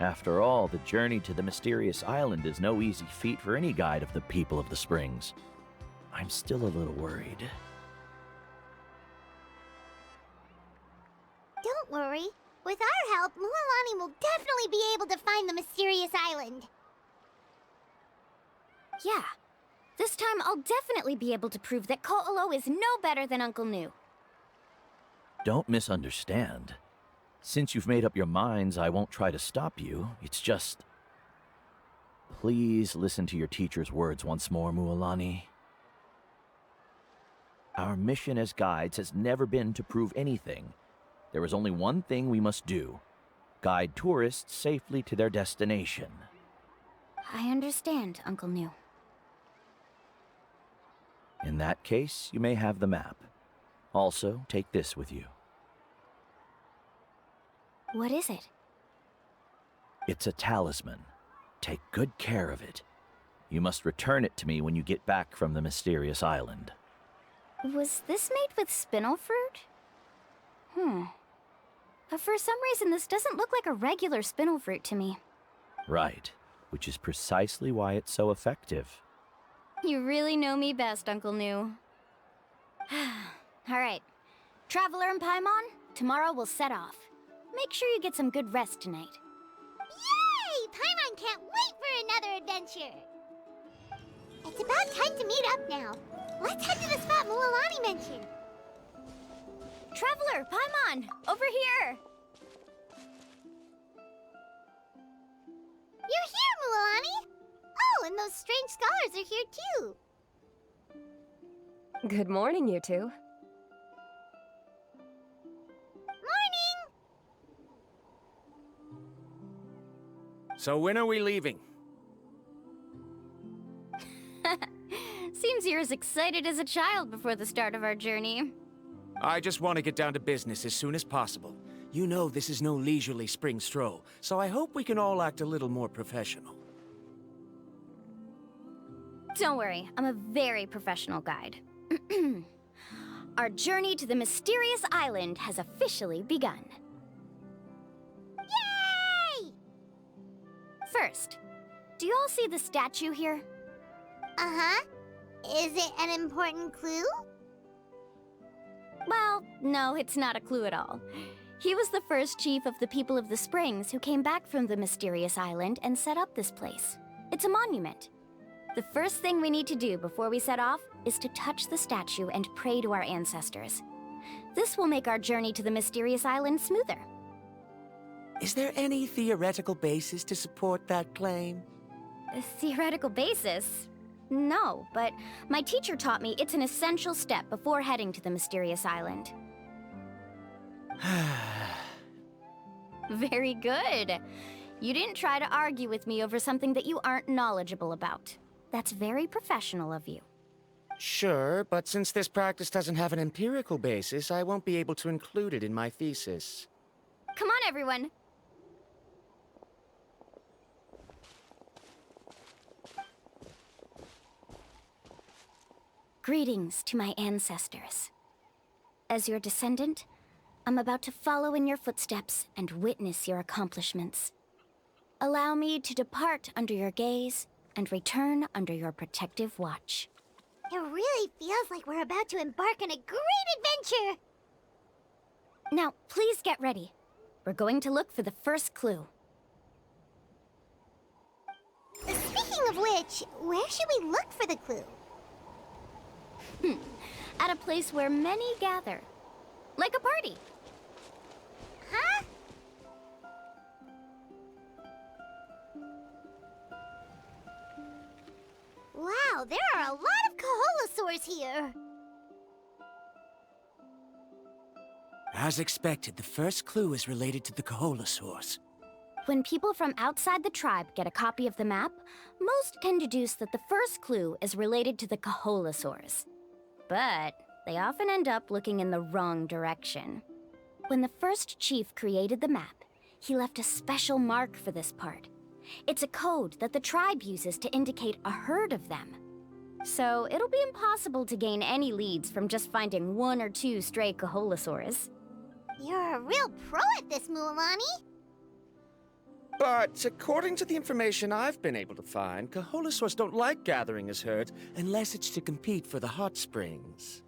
After all, the journey to the mysterious island is no easy feat for any guide of the people of the Springs. I'm still a little worried. Don't worry. With our help, Mualani will definitely be able to find the mysterious island. Yeah. This time I'll definitely be able to prove that Ko'olo is no better than Uncle Nu. Don't misunderstand. Since you've made up your minds, I won't try to stop you. It's just... Please listen to your teacher's words once more, Mualani. Our mission as guides has never been to prove anything. There is only one thing we must do. Guide tourists safely to their destination. I understand, Uncle Nu. In that case, you may have the map. Also, take this with you. What is it? It's a talisman. Take good care of it. You must return it to me when you get back from the mysterious island. Was this made with spinel fruit? For some reason, this doesn't look like a regular spinel fruit to me. Right, which is precisely why it's so effective. You really know me best, Uncle New. Alright. Traveler and Paimon, tomorrow we'll set off. Make sure you get some good rest tonight. Yay! Paimon can't wait for another adventure! It's about time to meet up now. Let's head to the spot Mualani mentioned. Traveler, Paimon, over here! You're here, Mualani! Oh, and those strange scholars are here too. Good morning, you two. Morning! So when are we leaving? Seems you're as excited as a child before the start of our journey. I just want to get down to business as soon as possible. You know this is no leisurely spring stroll, so I hope we can all act a little more professional. Don't worry, I'm a very professional guide. Our journey to the mysterious island has officially begun. Yay! First, do you all see the statue here? Uh-huh. Is it an important clue? Well, no, it's not a clue at all. He was the first chief of the people of the Springs who came back from the mysterious island and set up this place. It's a monument. The first thing we need to do before we set off is to touch the statue and pray to our ancestors. This will make our journey to the mysterious island smoother. Is there any theoretical basis to support that claim? A theoretical basis? No, but my teacher taught me it's an essential step before heading to the mysterious island. Very good. You didn't try to argue with me over something that you aren't knowledgeable about. That's very professional of you. Sure, but since this practice doesn't have an empirical basis, I won't be able to include it in my thesis. Come on, everyone. Greetings to my ancestors. As your descendant, I'm about to follow in your footsteps and witness your accomplishments. Allow me to depart under your gaze and return under your protective watch. It really feels like we're about to embark on a great adventure! Now, please get ready. We're going to look for the first clue. Speaking of which, where should we look for the clue? At a place where many gather. Like a party. Huh? Wow, there are a lot of kохолозавры here. As expected, the first clue is related to the kохолозавры. When people from outside the tribe get a copy of the map, most can deduce that the first clue is related to the kохолозавры. But they often end up looking in the wrong direction. When the first chief created the map, he left a special mark for this part. It's a code that the tribe uses to indicate a herd of them. So it'll be impossible to gain any leads from just finding one or two stray kохолозавры. You're a real pro at this, Mualani. But according to the information I've been able to find, kохолозавры don't like gathering as herds unless it's to compete for the hot springs.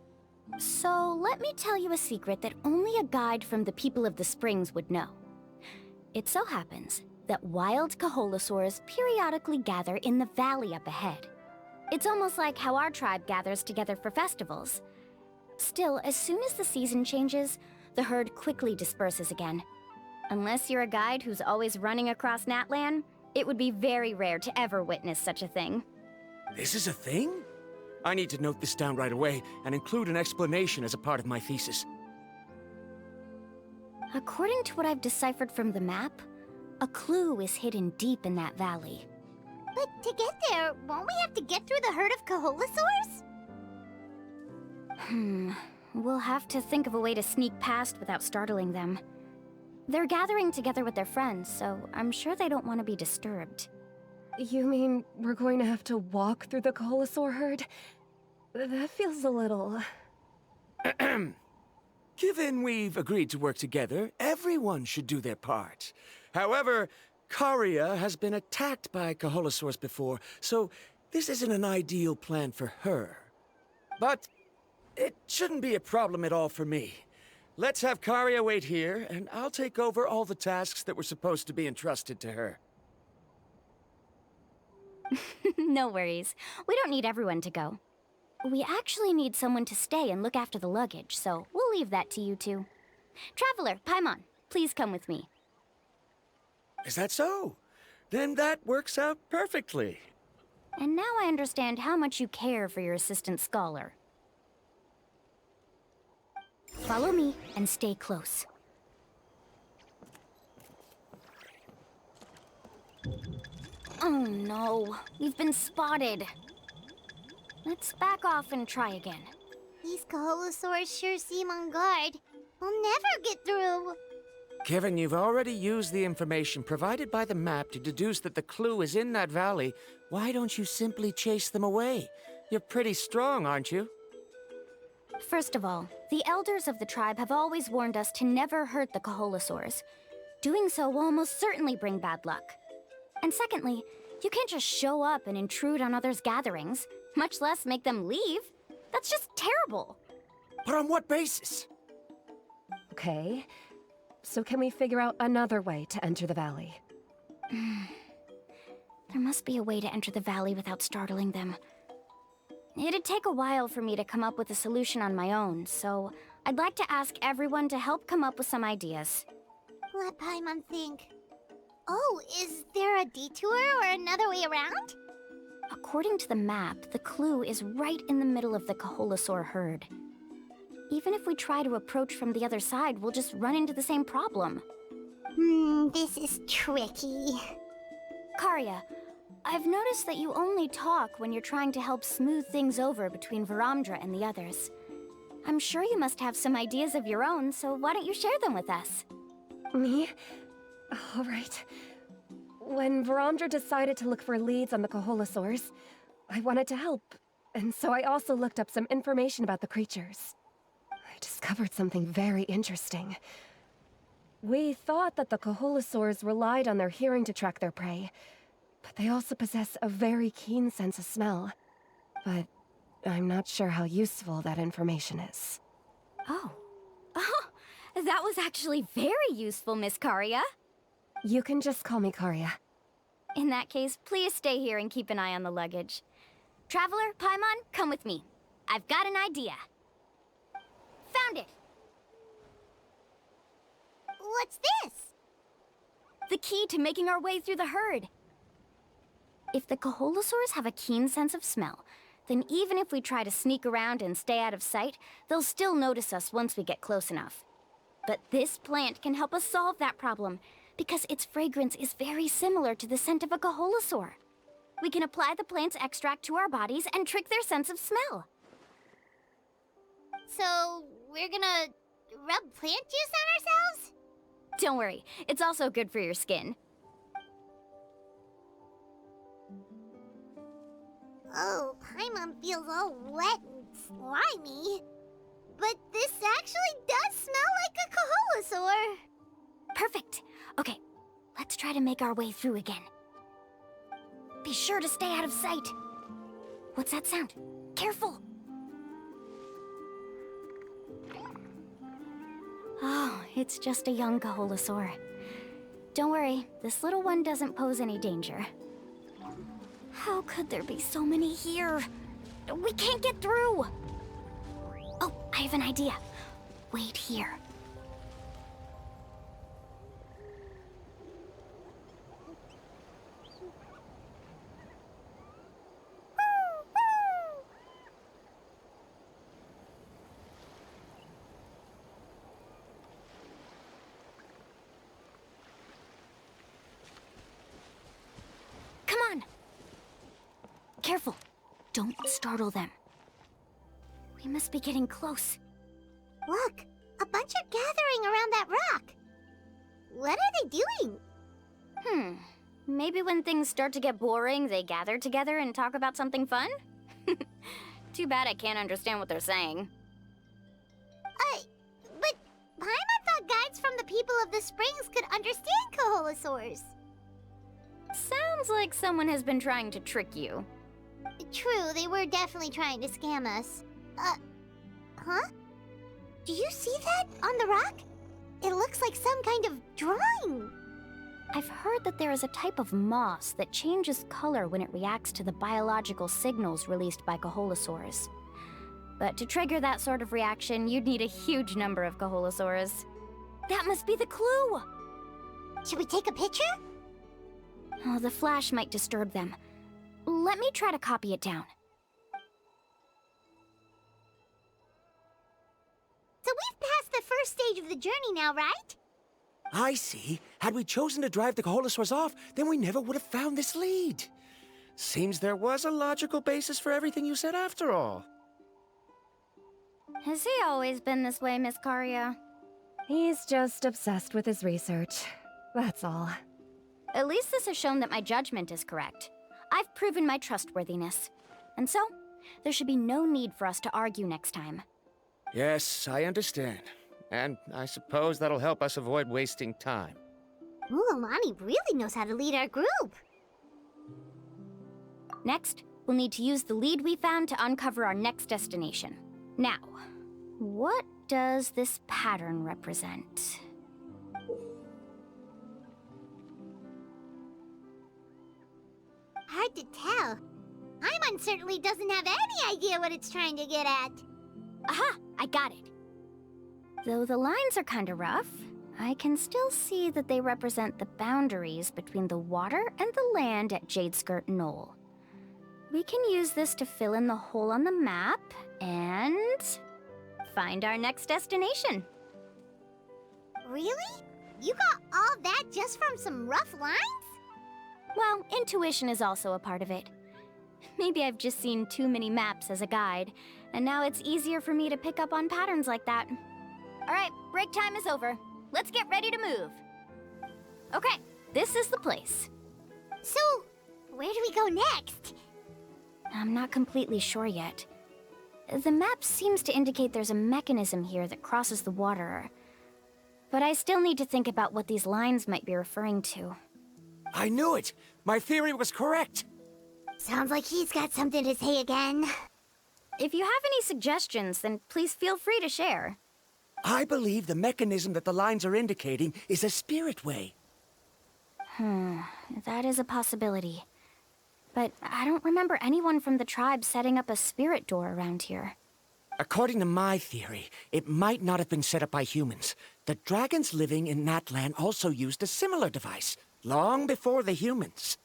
So let me tell you a secret that only a guide from the people of the springs would know. It so happens that wild kохолозавры periodically gather in the valley up ahead. It's almost like how our tribe gathers together for festivals. Still, as soon as the season changes, the herd quickly disperses again. Unless you're a guide who's always running across Natlan, it would be very rare to ever witness such a thing. This is a thing? I need to note this down right away and include an explanation as a part of my thesis. According to what I've deciphered from the map, a clue is hidden deep in that valley. But to get there, won't we have to get through the herd of kохолозавры? We'll have to think of a way to sneak past without startling them. They're gathering together with their friends, so I'm sure they don't want to be disturbed. You mean we're going to have to walk through the kохолозавр herd? That feels a little... Given we've agreed to work together, everyone should do their part. However, Karia has been attacked by kохолозавrs before, so this isn't an ideal plan for her. But it shouldn't be a problem at all for me. Let's have Karia wait here, and I'll take over all the tasks that were supposed to be entrusted to her. No worries. We don't need everyone to go. We actually need someone to stay and look after the luggage, so we'll leave that to you two. Traveler, Pаймон, please come with me. Is that so? Then that works out perfectly. And now I understand how much you care for your assistant scholar. Follow me and stay close. Oh no, we've been spotted. Let's back off and try again. These kохолозавrs sure seem on guard. We'll never get through. Given you've already used the information provided by the map to deduce that the clue is in that valley, why don't you simply chase them away? You're pretty strong, aren't you? First of all, the elders of the tribe have always warned us to never hurt the kохолозавrs. Doing so will almost certainly bring bad luck. And secondly, you can't just show up and intrude on others' gatherings, much less make them leave. That's just terrible. But on what basis? Okay, so can we figure out another way to enter the valley? There must be a way to enter the valley without startling them. It'd take a while for me to come up with a solution on my own, so I'd like to ask everyone to help come up with some ideas. Let Pаймон think. Oh, is there a detour or another way around? According to the map, the clue is right in the middle of the kохолозавр herd. Even if we try to approach from the other side, we'll just run into the same problem. This is tricky. Karia, I've noticed that you only talk when you're trying to help smooth things over between Varamdra and the others. I'm sure you must have some ideas of your own, so why don't you share them with us? Me? All right. When Varamdra decided to look for leads on the kохолозавrs, I wanted to help, and so I also looked up some information about the creatures. I discovered something very interesting. We thought that the kохолозавrs relied on their hearing to track their prey, but they also possess a very keen sense of smell. But I'm not sure how useful that information is. Oh, that was actually very useful, Miss Karia. You can just call me Karia. In that case, please stay here and keep an eye on the luggage. Traveler, Pаймон, come with me. I've got an idea. Found it! What's this? The key to making our way through the herd. If the kохолозавrs have a keen sense of smell, then even if we try to sneak around and stay out of sight, they'll still notice us once we get close enough. But this plant can help us solve that problem, because its fragrance is very similar to the scent of a kохолозавр. We can apply the plant's extract to our bodies and trick their sense of smell. So, we're gonna rub plant juice on ourselves? Don't worry, it's also good for your skin. Oh, Pаймon feels all wet and slimy. But this actually does smell like a kохолозавр. Perfect. Okay, let's try to make our way through again. Be sure to stay out of sight. What's that sound? Careful. Oh, it's just a young kохолозавр. Don't worry, this little one doesn't pose any danger. How could there be so many here? We can't get through! Oh, I have an idea. Wait here. Come on! Careful! Don't startle them. We must be getting close. Look, a bunch are gathering around that rock. What are they doing? Maybe when things start to get boring, they gather together and talk about something fun? Too bad I can't understand what they're saying. But Paimon thought guides from the people of the springs could understand kохолозавры. Sounds like someone has been trying to trick you. True, they were definitely trying to scam us. Huh? Do you see that on the rock? It looks like some kind of drawing. I've heard that there is a type of moss that changes color when it reacts to the biological signals released by kохолозавры. But to trigger that sort of reaction, you'd need a huge number of kохолозавры. That must be the clue! Should we take a picture? Oh, the flash might disturb them. Let me try to copy it down. So we've passed the first stage of the journey now, right? I see. Had we chosen to drive the kохолозавры off, then we never would have found this lead. Seems there was a logical basis for everything you said after all. Has he always been this way, Miss Karia? He's just obsessed with his research. That's all. At least this has shown that my judgment is correct. I've proven my trustworthiness. And so, there should be no need for us to argue next time. Yes, I understand. And I suppose that'll help us avoid wasting time. Mуалани really knows how to lead our group. Next, we'll need to use the lead we found to uncover our next destination. Now, what does this pattern represent? Hard to tell. Paimon certainly doesn't have any idea what it's trying to get at. Aha! I got it. Though the lines are kinda rough, I can still see that they represent the boundaries between the water and the land at Jadeskirt Knoll. We can use this to fill in the hole on the map and find our next destination. Really? You got all that just from some rough lines? Well, intuition is also a part of it. Maybe I've just seen too many maps as a guide, and now it's easier for me to pick up on patterns like that. All right, break time is over. Let's get ready to move. Okay, this is the place. So, where do we go next? I'm not completely sure yet. The map seems to indicate there's a mechanism here that crosses the water. But I still need to think about what these lines might be referring to. I knew it! My theory was correct! Sounds like he's got something to say again. If you have any suggestions, then please feel free to share. I believe the mechanism that the lines are indicating is a spirit way. That is a possibility. But I don't remember anyone from the tribe setting up a spirit door around here. According to my theory, it might not have been set up by humans. The dragons living in that land also used a similar device, long before the humans.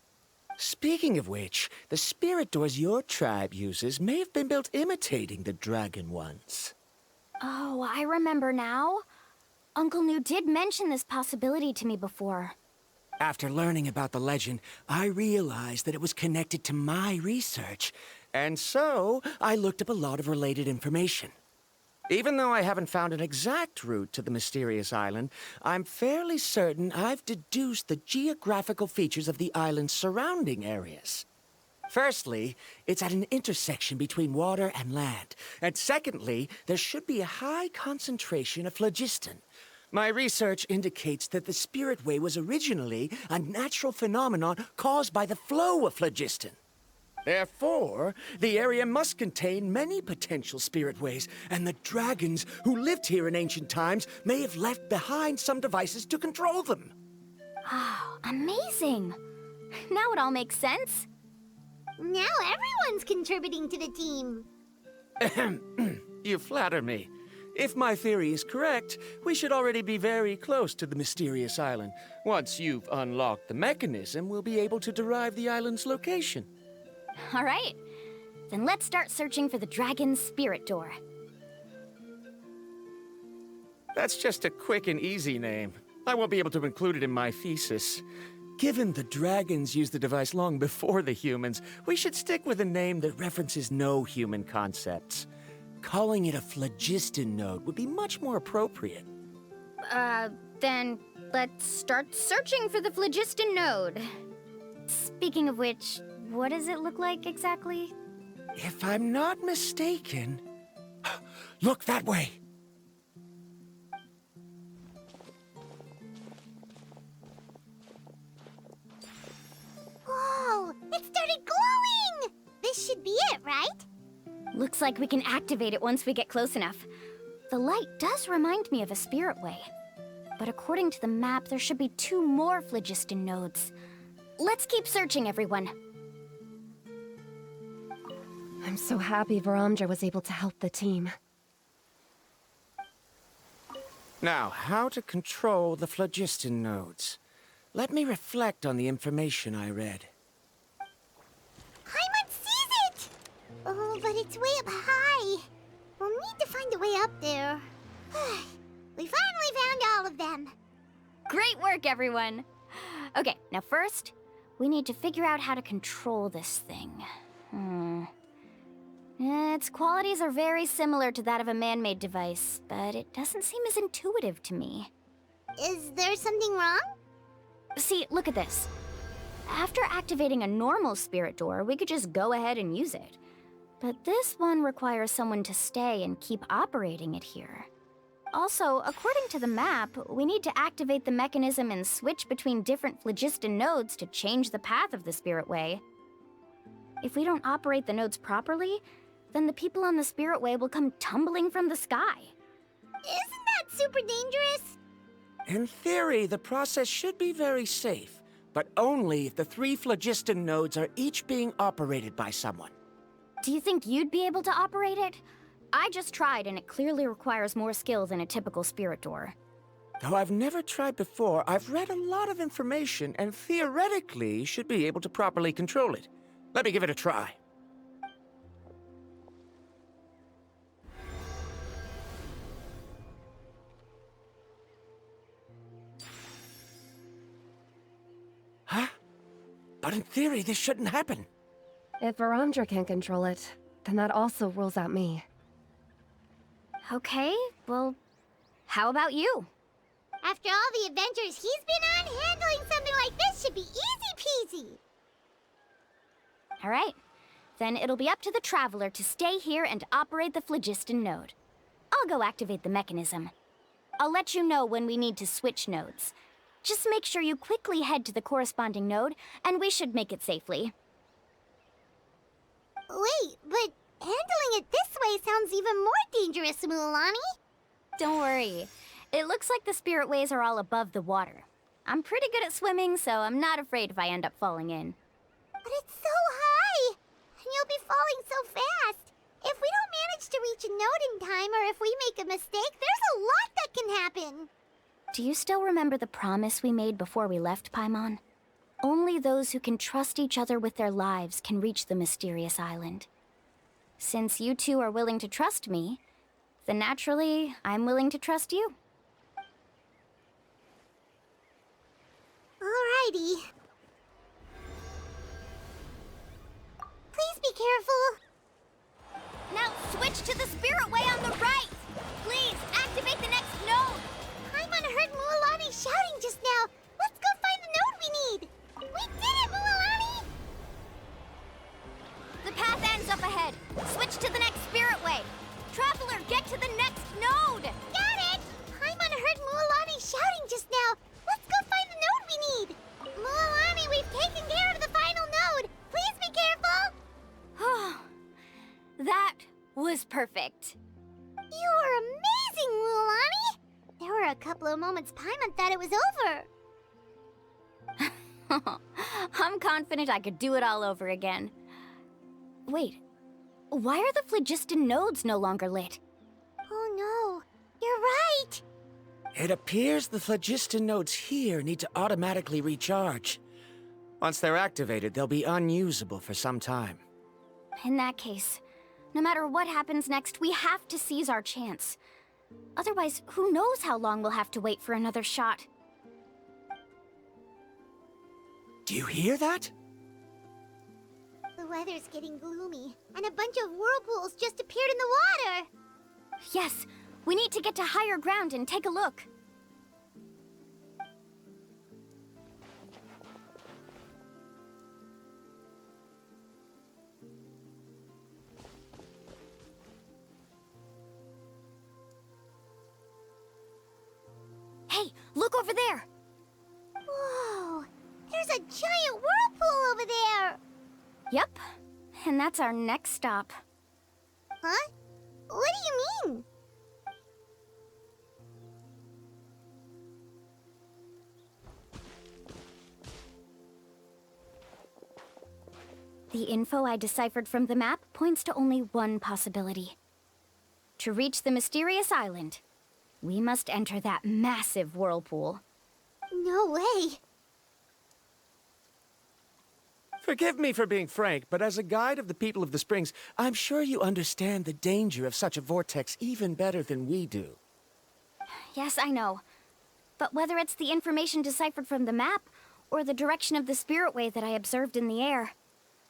Speaking of which, the spirit doors your tribe uses may have been built imitating the dragon ones. Oh, I remember now. Uncle New did mention this possibility to me before. After learning about the legend, I realized that it was connected to my research, and so I looked up a lot of related information. Even though I haven't found an exact route to the mysterious island, I'm fairly certain I've deduced the geographical features of the island's surrounding areas. Firstly, it's at an intersection between water and land. And secondly, there should be a high concentration of phlogiston. My research indicates that the Spirit Way was originally a natural phenomenon caused by the flow of phlogiston. Therefore, the area must contain many potential spirit ways, and the dragons who lived here in ancient times may have left behind some devices to control them. Oh, amazing! Now it all makes sense. Now everyone's contributing to the team. You flatter me. If my theory is correct, we should already be very close to the mysterious island. Once you've unlocked the mechanism, we'll be able to derive the island's location. All right. Then let's start searching for the dragon's spirit door. That's just a quick and easy name. I won't be able to include it in my thesis. Given the dragons used the device long before the humans, we should stick with a name that references no human concepts. Calling it a phlogiston node would be much more appropriate. Then let's start searching for the phlogiston node. Speaking of which, what does it look like exactly? If I'm not mistaken... Look that way! Whoa! It started glowing! This should be it, right? Looks like we can activate it once we get close enough. The light does remind me of a spirit way. But according to the map, there should be 2 more phlogiston nodes. Let's keep searching, everyone. I'm so happy Varamdra was able to help the team. Now, how to control the phlogiston nodes. Let me reflect on the information I read. Paimon sees it! Oh, but it's way up high. We'll need to find a way up there. We finally found all of them. Great work, everyone! Okay, now first, we need to figure out how to control this thing. Its qualities are very similar to that of a man-made device, but it doesn't seem as intuitive to me. Is there something wrong? See, look at this. After activating a normal spirit door, we could just go ahead and use it. But this one requires someone to stay and keep operating it here. Also, according to the map, we need to activate the mechanism and switch between different phlogiston nodes to change the path of the spirit way. If we don't operate the nodes properly, then the people on the spirit way will come tumbling from the sky. Isn't that super dangerous? In theory, the process should be very safe, but only if the 3 phlogiston nodes are each being operated by someone. Do you think you'd be able to operate it? I just tried, and it clearly requires more skill than a typical spirit door. Though I've never tried before, I've read a lot of information and theoretically should be able to properly control it. Let me give it a try. Huh? But in theory, this shouldn't happen. If Varamdra can control it, then that also rules out me. Okay, well, how about you? After all the adventures he's been on, handling something like this should be easy peasy. All right, then it'll be up to the Traveler to stay here and operate the phlogiston node. I'll go activate the mechanism. I'll let you know when we need to switch nodes. Just make sure you quickly head to the corresponding node, and we should make it safely. Wait, but handling it this way sounds even more dangerous, Moualani. Don't worry. It looks like the spirit ways are all above the water. I'm pretty good at swimming, so I'm not afraid if I end up falling in. But it's so high! And you'll be falling so fast! If we don't manage to reach a node in time, or if we make a mistake, there's a lot that can happen! Do you still remember the promise we made before we left, Paimon? Only those who can trust each other with their lives can reach the mysterious island. Since you two are willing to trust me, then naturally, I'm willing to trust you. Alrighty. Please be careful. Now switch to the spirit way on the right! Please, activate the next node! Paimon heard Moualani shouting just now. Let's go find the node we need. We did it, Moualani! The path ends up ahead. Switch to the next spirit way. Traveler, get to the next node! Got it! Paimon heard Moualani shouting just now. Let's go find the node we need. Moualani, we've taken care of the final node. Please be careful. That was perfect. You were amazing, Moualani. There were a couple of moments Paimon thought it was over. I'm confident I could do it all over again. Wait, why are the phlogiston nodes no longer lit? Oh no, you're right. It appears the phlogiston nodes here need to automatically recharge. Once they're activated, they'll be unusable for some time. In that case, no matter what happens next, we have to seize our chance. Otherwise, who knows how long we'll have to wait for another shot. Do you hear that? The weather's getting gloomy, and a bunch of whirlpools just appeared in the water. Yes, we need to get to higher ground and take a look. Hey, look over there! Whoa! There's a giant whirlpool over there! Yep, and that's our next stop. Huh? What do you mean? The info I deciphered from the map points to only one possibility. To reach the mysterious island, we must enter that massive whirlpool. No way! Forgive me for being frank, but as a guide of the people of the Springs, I'm sure you understand the danger of such a vortex even better than we do. Yes, I know. But whether it's the information deciphered from the map, or the direction of the spirit wave that I observed in the air,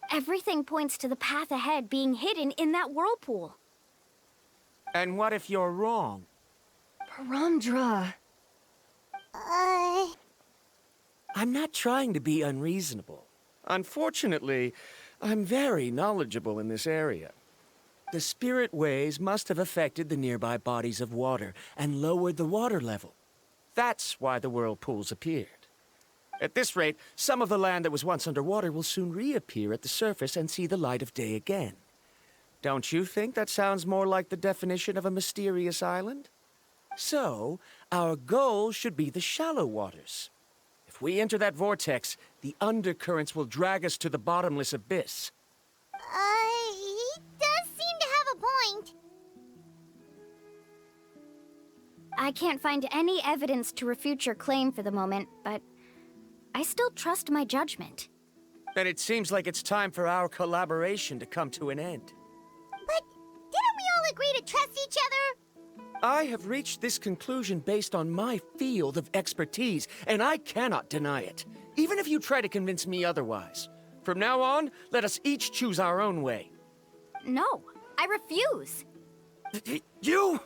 everything points to the path ahead being hidden in that whirlpool. And what if you're wrong? Paramdra. I'm not trying to be unreasonable. Unfortunately, I'm very knowledgeable in this area. The spirit waves must have affected the nearby bodies of water and lowered the water level. That's why the whirlpools appeared. At this rate, some of the land that was once underwater will soon reappear at the surface and see the light of day again. Don't you think that sounds more like the definition of a mysterious island? So, our goal should be the shallow waters. If we enter that vortex, the undercurrents will drag us to the bottomless abyss. He does seem to have a point. I can't find any evidence to refute your claim for the moment, but I still trust my judgment. Then it seems like it's time for our collaboration to come to an end. But didn't we all agree to trust each other? I have reached this conclusion based on my field of expertise, and I cannot deny it, even if you try to convince me otherwise. From now on, let us each choose our own way. No, I refuse. You?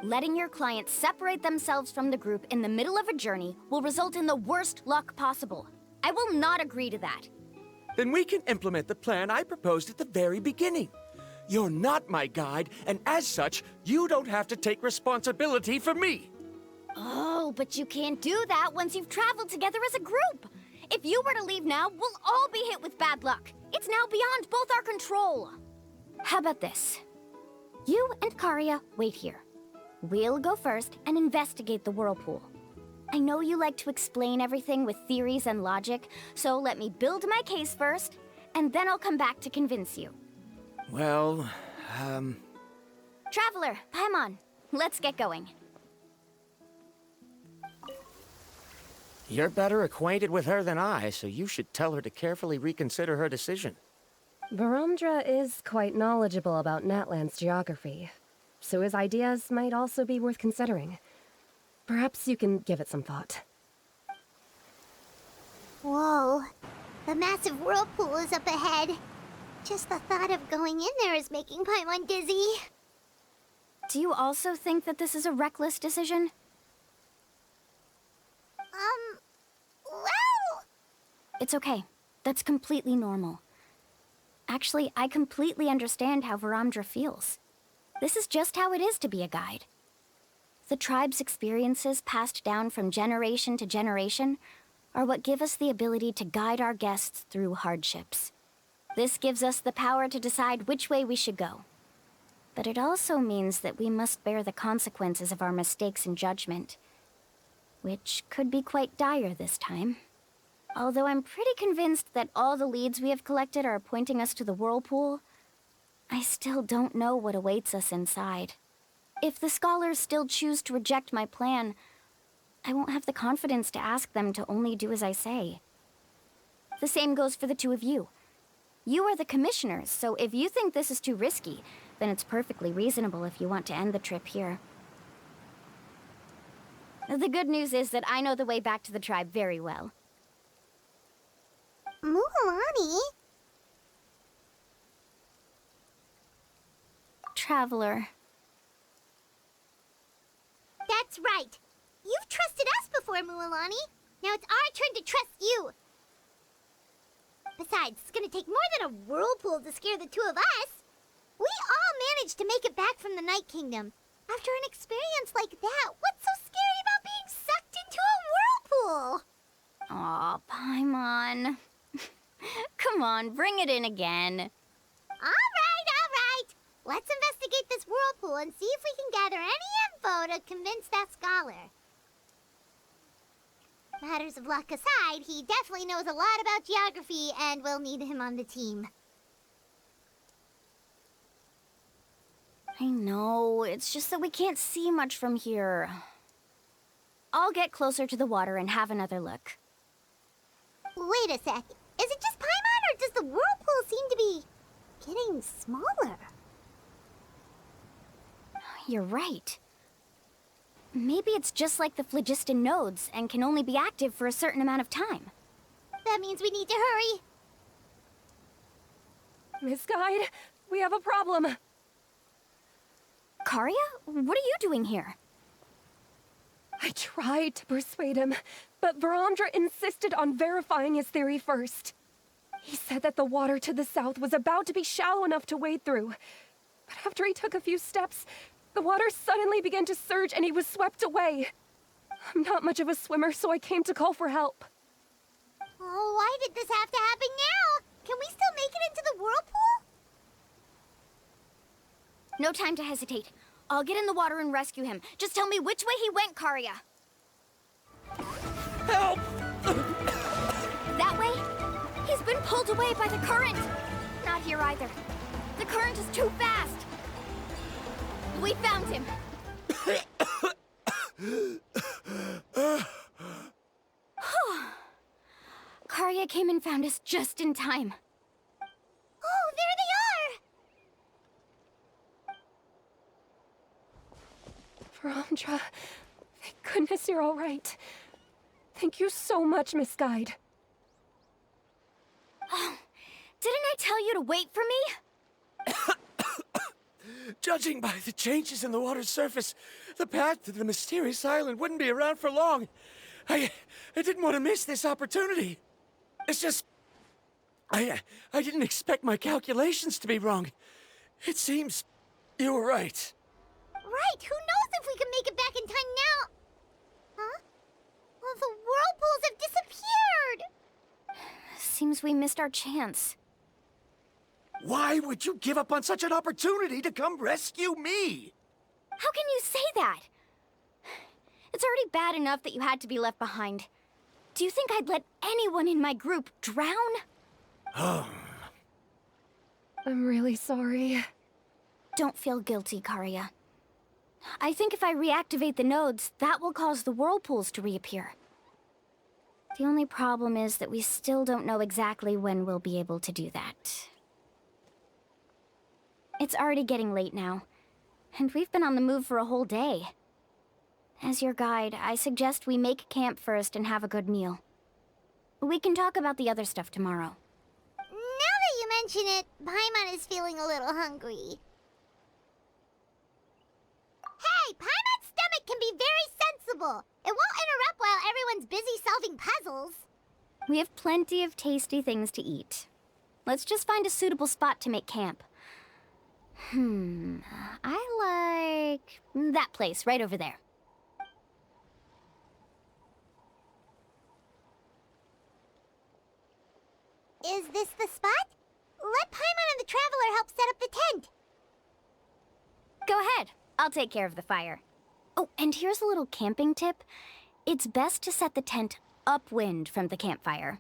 Letting your clients separate themselves from the group in the middle of a journey will result in the worst luck possible. I will not agree to that. Then we can implement the plan I proposed at the very beginning. You're not my guide, and as such, you don't have to take responsibility for me. Oh, but you can't do that once you've traveled together as a group. If you were to leave now, we'll all be hit with bad luck. It's now beyond both our control. How about this? You and Karia wait here. We'll go first and investigate the whirlpool. I know you like to explain everything with theories and logic, so let me build my case first, and then I'll come back to convince you. Well, Traveler, Pаймon, let's get going. You're better acquainted with her than I, so you should tell her to carefully reconsider her decision. Paramdra is quite knowledgeable about Natland's geography, so his ideas might also be worth considering. Perhaps you can give it some thought. Whoa. The massive whirlpool is up ahead. Just the thought of going in there is making Pаймon dizzy. Do you also think that this is a reckless decision? Well... It's okay. That's completely normal. Actually, I completely understand how Paramdra feels. This is just how it is to be a guide. The tribe's experiences passed down from generation to generation are what give us the ability to guide our guests through hardships. This gives us the power to decide which way we should go. But it also means that we must bear the consequences of our mistakes and judgment, which could be quite dire this time. Although I'm pretty convinced that all the leads we have collected are pointing us to the whirlpool, I still don't know what awaits us inside. If the scholars still choose to reject my plan, I won't have the confidence to ask them to only do as I say. The same goes for the two of you. You are the commissioners, so if you think this is too risky, then it's perfectly reasonable if you want to end the trip here. The good news is that I know the way back to the tribe very well. Mуалани? Traveler. That's right. You've trusted us before, Mуалani. Now it's our turn to trust you. Besides, it's gonna take more than a whirlpool to scare the two of us. We all managed to make it back from the Night Kingdom. After an experience like that, what's so scary about being Paimon. Come on, bring it in again. All right. Let's investigate this whirlpool and see if we can gather any info to convince that scholar. Matters of luck aside, he definitely knows a lot about geography, and we'll need him on the team. I know, it's just that we can't see much from here. I'll get closer to the water and have another look. Wait a sec. Is it just Paimon, or does the whirlpool seem to be getting smaller? You're right. Maybe it's just like the phlogiston nodes and can only be active for a certain amount of time. That means we need to hurry. Miss Guide, we have a problem. Karia? What are you doing here? I tried to persuade him, but Varamdra insisted on verifying his theory first. He said that the water to the south was about to be shallow enough to wade through. But after he took a few steps, the water suddenly began to surge and he was swept away. I'm not much of a swimmer, so I came to call for help. Oh, why did this have to happen now? Can we still make it into the whirlpool? No time to hesitate. I'll get in the water and rescue him. Just tell me which way he went, Karia. Help! That way? He's been pulled away by the current. Not here either. The current is too fast. We found him. Karia came and found us just in time. Oh, there they are! Varamdra, thank goodness you're all right. Thank you so much, Miss Guide. Oh, didn't I tell you to wait for me? Judging by the changes in the water's surface, the path to the mysterious island wouldn't be around for long. I didn't want to miss this opportunity. It's just... I didn't expect my calculations to be wrong. It seems you were right. Right, who knows if we can make it back in time now? Huh? Well, the whirlpools have disappeared! Seems we missed our chance. Why would you give up on such an opportunity to come rescue me? How can you say that? It's already bad enough that you had to be left behind. Do you think I'd let anyone in my group drown? I'm really sorry. Don't feel guilty, Karia. I think if I reactivate the nodes, that will cause the whirlpools to reappear. The only problem is that we still don't know exactly when we'll be able to do that. It's already getting late now, and we've been on the move for a whole day. As your guide, I suggest we make camp first and have a good meal. We can talk about the other stuff tomorrow. Now that you mention it, Paimon is feeling a little hungry. Hey, Paimon's stomach can be very sensible. It won't interrupt while everyone's busy solving puzzles. We have plenty of tasty things to eat. Let's just find a suitable spot to make camp. I like that place right over there. Is this the spot? Let Paimon and the Traveler help set up the tent. Go ahead. I'll take care of the fire. Oh, and here's a little camping tip. It's best to set the tent upwind from the campfire.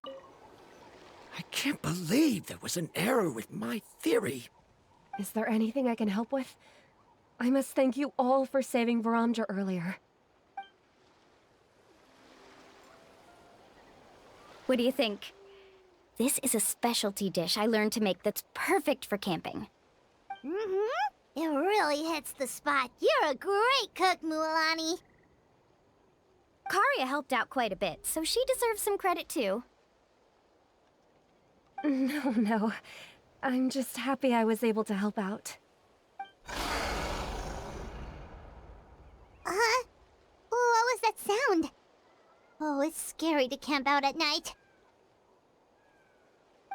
I can't believe there was an error with my theory. Is there anything I can help with? I must thank you all for saving Varamdra earlier. What do you think? This is a specialty dish I learned to make that's perfect for camping. It really hits the spot. You're a great cook, Mualani. Karia helped out quite a bit, so she deserves some credit too. No. I'm just happy I was able to help out. Huh? What was that sound? Oh, it's scary to camp out at night.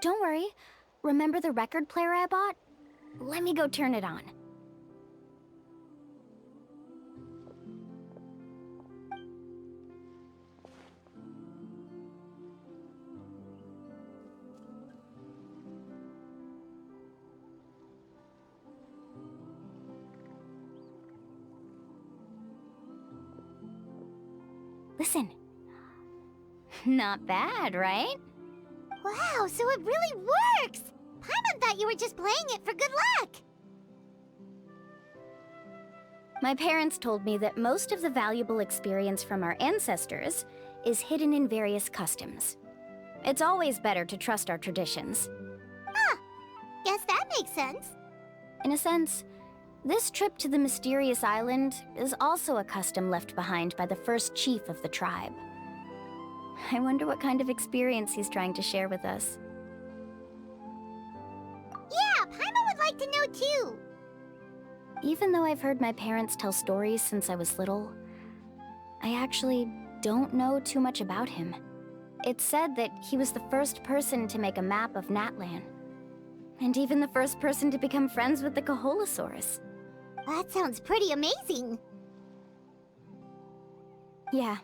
Don't worry. Remember the record player I bought? Let me go turn it on. Listen. Not bad, right? Wow, so it really works! Paimon thought you were just playing it for good luck! My parents told me that most of the valuable experience from our ancestors is hidden in various customs. It's always better to trust our traditions. Huh. Guess that makes sense. In a sense, this trip to the mysterious island is also a custom left behind by the first chief of the tribe. I wonder what kind of experience he's trying to share with us. Yeah, Paimon would like to know too! Even though I've heard my parents tell stories since I was little, I actually don't know too much about him. It's said that he was the first person to make a map of Natlan, and even the first person to become friends with the Cохолозавры. That sounds pretty amazing! Yeah.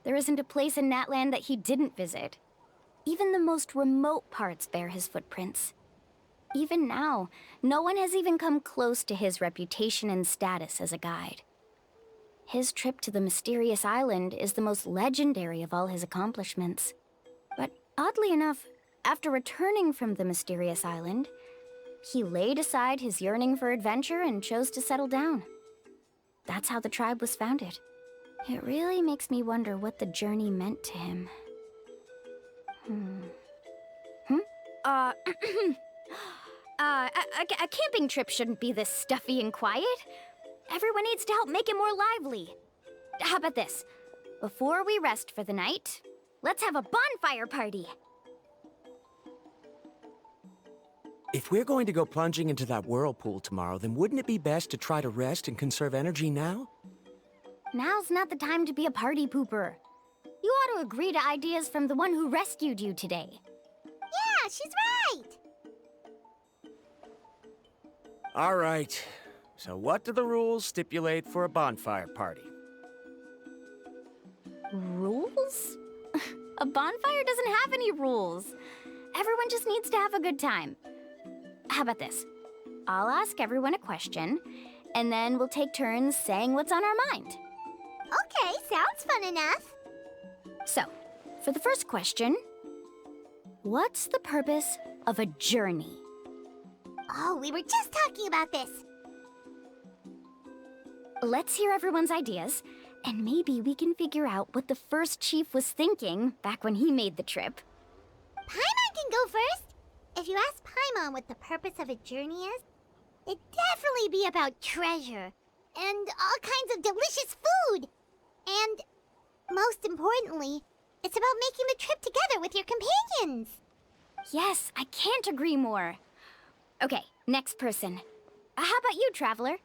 There isn't a place in Natlan that he didn't visit. Even the most remote parts bear his footprints. Even now, no one has even come close to his reputation and status as a guide. His trip to the mysterious island is the most legendary of all his accomplishments. But oddly enough, after returning from the mysterious island, he laid aside his yearning for adventure and chose to settle down. That's how the tribe was founded. It really makes me wonder what the journey meant to him. A camping trip shouldn't be this stuffy and quiet. Everyone needs to help make it more lively. How about this? Before we rest for the night, let's have a bonfire party. If we're going to go plunging into that whirlpool tomorrow, then wouldn't it be best to try to rest and conserve energy now? Now's not the time to be a party pooper. You ought to agree to ideas from the one who rescued you today. Yeah, she's right! All right. So what do the rules stipulate for a bonfire party? Rules? A bonfire doesn't have any rules. Everyone just needs to have a good time. How about this? I'll ask everyone a question, and then we'll take turns saying what's on our mind. Okay, sounds fun enough. So, for the first question, what's the purpose of a journey? Oh, we were just talking about this. Let's hear everyone's ideas, and maybe we can figure out what the first chief was thinking back when he made the trip. Paimon can go first. If you ask Paimon what the purpose of a journey is, it'd definitely be about treasure and all kinds of delicious food. And most importantly, it's about making the trip together with your companions. Yes, I can't agree more. Okay, next person. How about you, Traveler?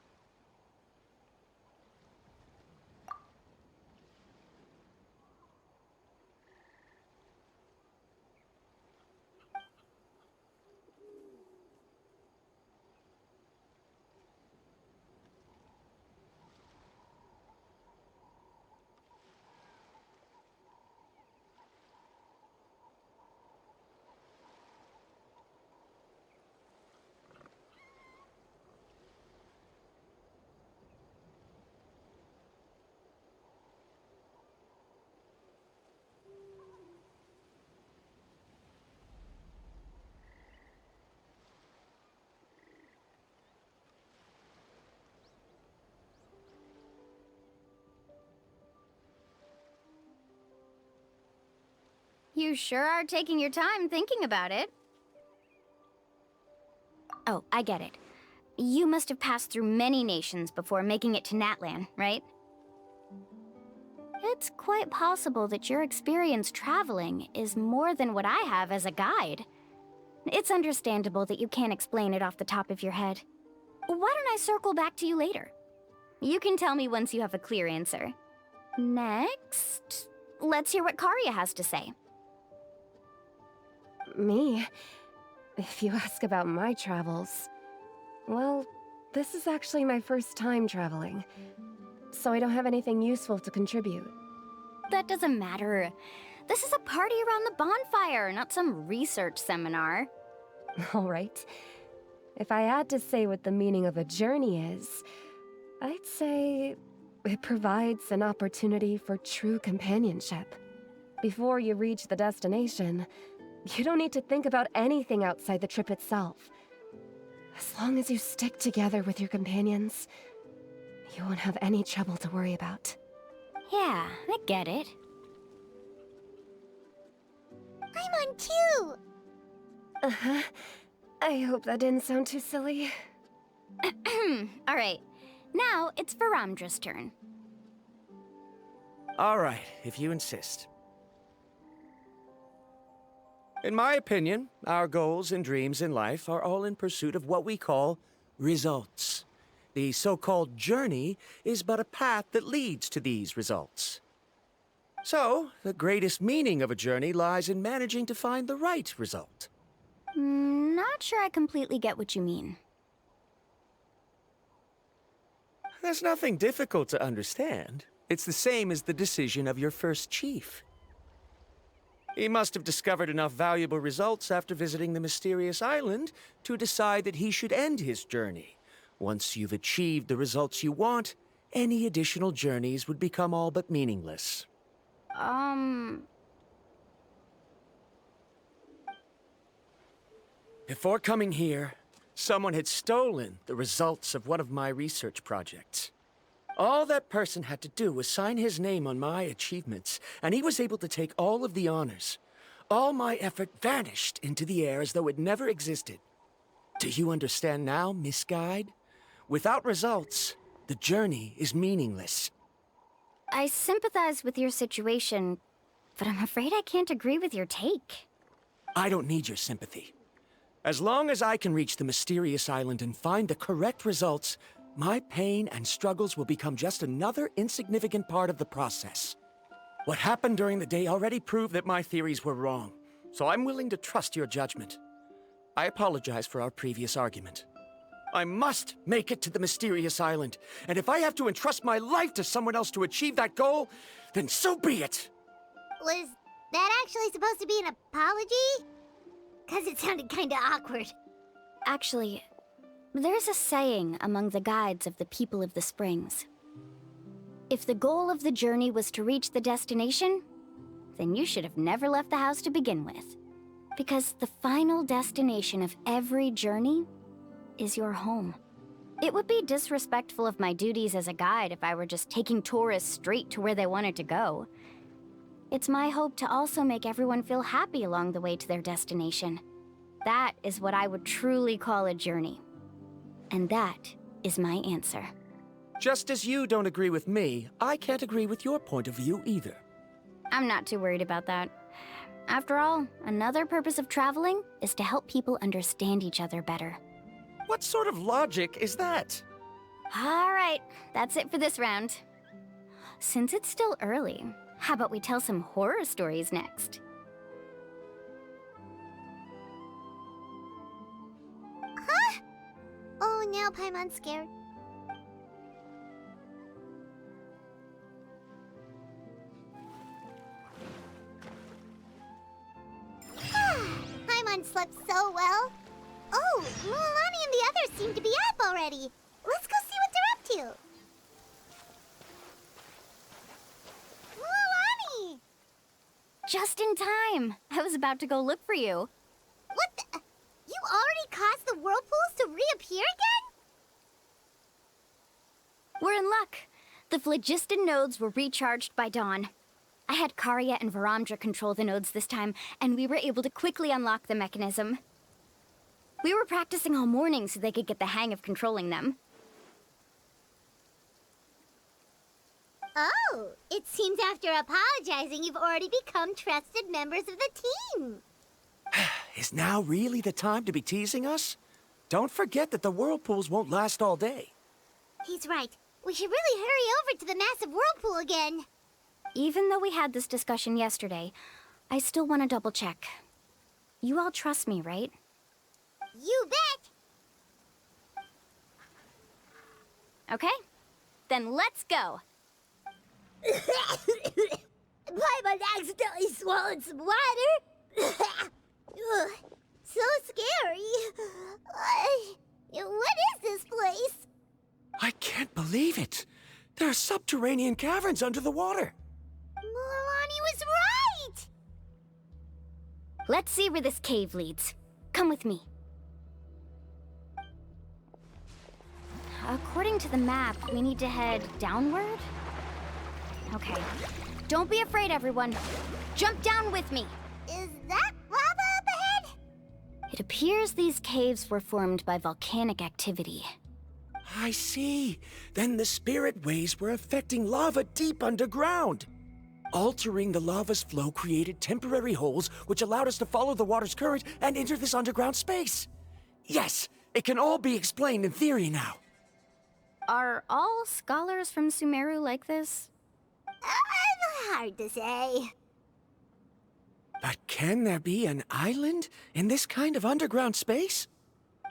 You sure are taking your time thinking about it. Oh, I get it. You must have passed through many nations before making it to Natlan, right? It's quite possible that your experience traveling is more than what I have as a guide. It's understandable that you can't explain it off the top of your head. Why don't I circle back to you later? You can tell me once you have a clear answer. Next, let's hear what Karya has to say. Me? If you ask about my travels... Well, this is actually my first time traveling, so I don't have anything useful to contribute. That doesn't matter. This is a party around the bonfire, not some research seminar. Alright. If I had to say what the meaning of a journey is, I'd say It provides an opportunity for true companionship. Before you reach the destination, you don't need to think about anything outside the trip itself. As long as you stick together with your companions, you won't have any trouble to worry about. Yeah, I get it. I'm on too! Uh-huh. I hope that didn't sound too silly. Alright, now it's Varamdra's turn. All right, if you insist. In my opinion, our goals and dreams in life are all in pursuit of what we call results. The so-called journey is but a path that leads to these results. So, the greatest meaning of a journey lies in managing to find the right result. Not sure I completely get what you mean. There's nothing difficult to understand. It's the same as the decision of your first chief. He must have discovered enough valuable results after visiting the mysterious island to decide that he should end his journey. Once you've achieved the results you want, any additional journeys would become all but meaningless. Before coming here, someone had stolen the results of one of my research projects. All that person had to do was sign his name on my achievements, and he was able to take all of the honors. All my effort vanished into the air as though it never existed. Do you understand now, Miss Guide? Without results, the journey is meaningless. I sympathize with your situation, but I'm afraid I can't agree with your take. I don't need your sympathy. As long as I can reach the mysterious island and find the correct results, my pain and struggles will become just another insignificant part of the process. What happened during the day already proved that my theories were wrong, so I'm willing to trust your judgment. I apologize for our previous argument. I must make it to the mysterious island, and if I have to entrust my life to someone else to achieve that goal, then so be it! Was that actually supposed to be an apology? 'Cause it sounded kinda awkward. Actually, there's a saying among the guides of the people of the springs. If the goal of the journey was to reach the destination, then you should have never left the house to begin with. Because the final destination of every journey is your home. It would be disrespectful of my duties as a guide if I were just taking tourists straight to where they wanted to go. It's my hope to also make everyone feel happy along the way to their destination. That is what I would truly call a journey. And that is my answer. Just as you don't agree with me, I can't agree with your point of view either. I'm not too worried about that. After all, another purpose of traveling is to help people understand each other better. What sort of logic is that? All right, that's it for this round. Since it's still early, how about we tell some horror stories next? Huh? Oh, now Paimon's scared. Paimon slept so well. Oh, Mualani and the others seem to be up already. Let's go see what they're up to. Mualani! Just in time. I was about to go look for you. What the? You already caused the whirlpools to reappear again? We're in luck. The phlogiston nodes were recharged by dawn. I had Karya and Varamdra control the nodes this time, and we were able to quickly unlock the mechanism. We were practicing all morning so they could get the hang of controlling them. Oh, it seems after apologizing, you've already become trusted members of the team. Is now really the time to be teasing us? Don't forget that the whirlpools won't last all day. He's right. We should really hurry over to the massive whirlpool again. Even though we had this discussion yesterday, I still want to double check. You all trust me, right? You bet! Okay, then let's go. Paimon accidentally swallowed some water. Ugh, so scary. What is this place? I can't believe it. There are subterranean caverns under the water. Mualani was right! Let's see where this cave leads. Come with me. According to the map, we need to head downward? Okay. Don't be afraid, everyone. Jump down with me. Is that lava up ahead? It appears these caves were formed by volcanic activity. I see. Then the spirit waves were affecting lava deep underground. Altering the lava's flow created temporary holes which allowed us to follow the water's current and enter this underground space. Yes, it can all be explained in theory now. Are all scholars from Sumeru like this? Hard to say. But can there be an island in this kind of underground space?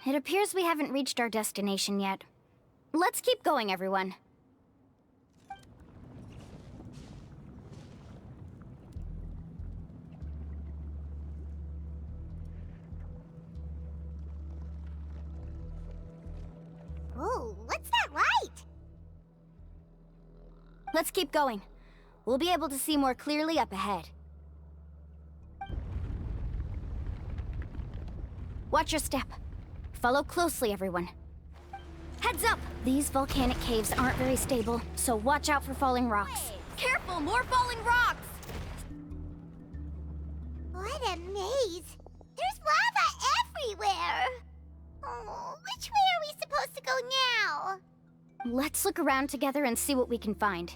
It appears we haven't reached our destination yet. Let's keep going, everyone. Ooh, what's that light? Let's keep going. We'll be able to see more clearly up ahead. Watch your step. Follow closely, everyone. Heads up! These volcanic caves aren't very stable, so watch out for falling rocks. Careful, more falling rocks! What a maze! There's lava everywhere! Oh, which way are we supposed to go now? Let's look around together and see what we can find.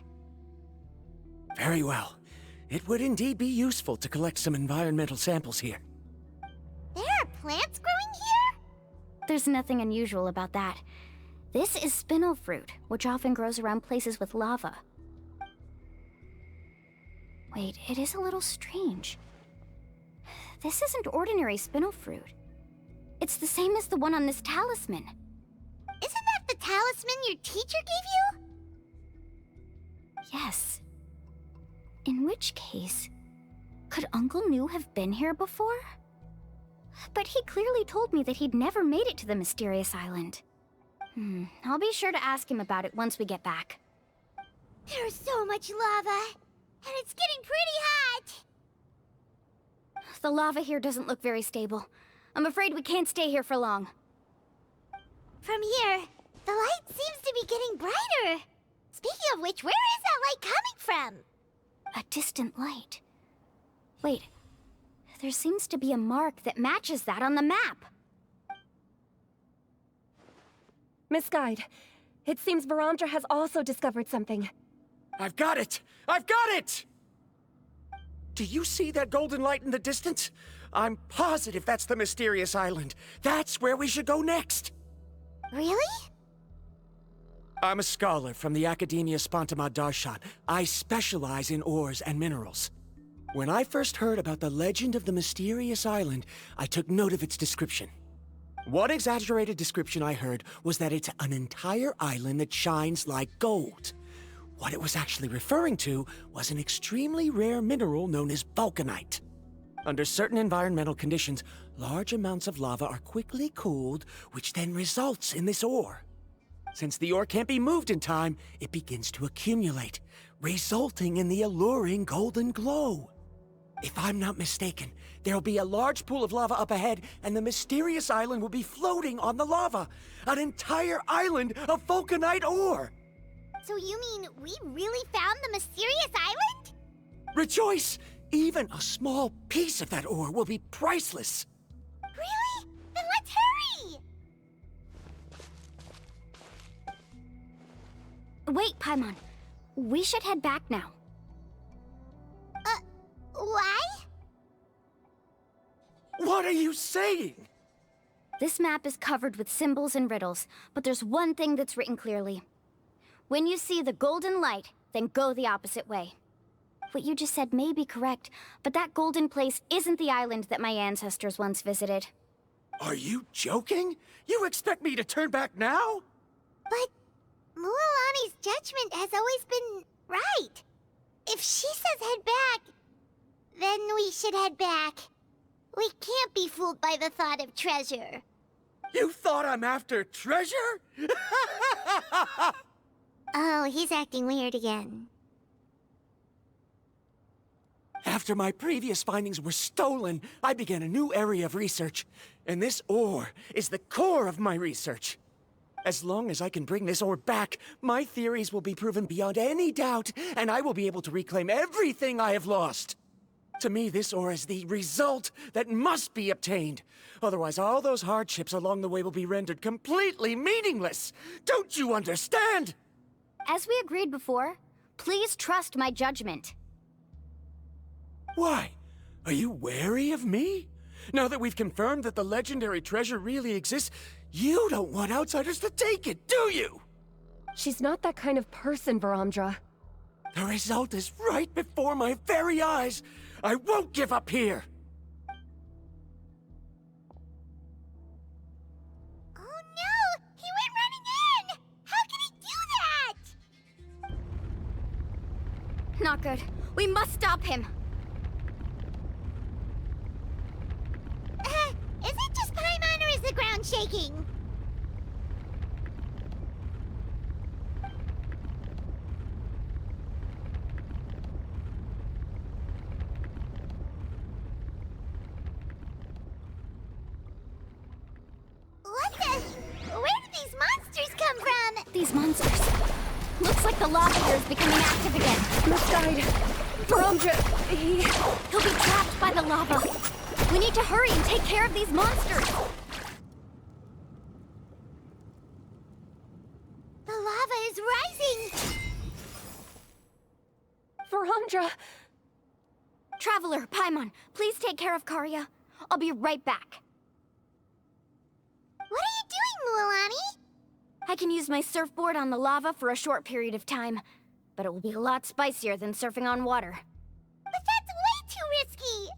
Very well. It would indeed be useful to collect some environmental samples here. There are plants growing here? There's nothing unusual about that. This is spinel fruit, which often grows around places with lava. Wait, it is a little strange. This isn't ordinary spinel fruit. It's the same as the one on this talisman. Isn't that the talisman your teacher gave you? Yes. In which case, could Uncle New have been here before? But he clearly told me that he'd never made it to the mysterious island. I'll be sure to ask him about it once we get back. There's so much lava, and it's getting pretty hot. The lava here doesn't look very stable. I'm afraid we can't stay here for long. From here, the light seems to be getting brighter. Speaking of which, where is that light coming from? A distant light. Wait, there seems to be a mark that matches that on the map. Miss Guide, it seems Varandra has also discovered something. I've got it! I've got it! Do you see that golden light in the distance? I'm positive that's the mysterious island. That's where we should go next. Really? I'm a scholar from the Academia Spontama Darshan. I specialize in ores and minerals. When I first heard about the legend of the mysterious island, I took note of its description. One exaggerated description I heard was that it's an entire island that shines like gold. What it was actually referring to was an extremely rare mineral known as vulcanite. Under certain environmental conditions, large amounts of lava are quickly cooled, which then results in this ore. Since the ore can't be moved in time, it begins to accumulate, resulting in the alluring golden glow. If I'm not mistaken, there'll be a large pool of lava up ahead, and the mysterious island will be floating on the lava. An entire island of vulcanite ore! So you mean we really found the mysterious island? Rejoice! Even a small piece of that ore will be priceless. Really? Then let's hurry! Wait, Paimon. We should head back now. Why? What are you saying? This map is covered with symbols and riddles, but there's one thing that's written clearly. When you see the golden light, then go the opposite way. What you just said may be correct, but that golden place isn't the island that my ancestors once visited. Are you joking? You expect me to turn back now? But Mualani's judgment has always been right. If she says head back, then we should head back. We can't be fooled by the thought of treasure. You thought I'm after treasure? Oh, he's acting weird again. After my previous findings were stolen, I began a new area of research. And this ore is the core of my research. As long as I can bring this ore back, my theories will be proven beyond any doubt, and I will be able to reclaim everything I have lost. To me, this ore is the result that must be obtained. Otherwise, all those hardships along the way will be rendered completely meaningless. Don't you understand? As we agreed before, please trust my judgment. Why? Are you wary of me? Now that we've confirmed that the legendary treasure really exists, you don't want outsiders to take it, do you? She's not that kind of person, Varamdra. The result is right before my very eyes. I won't give up here. Oh no! He went running in! How can he do that? Not good. We must stop him. Is it just Pаймon or is the ground shaking? What the? Where did these monsters come from? These monsters. Looks like the lava here is becoming active again. Misguide. Varamdra, He'll be trapped by the lava. We need to hurry and take care of these monsters. The lava is rising! Varamdra. Traveler, Pаймon, please take care of Karya. I'll be right back. What are you doing, Mualani? I can use my surfboard on the lava for a short period of time, but it will be a lot spicier than surfing on water. But that's way too risky!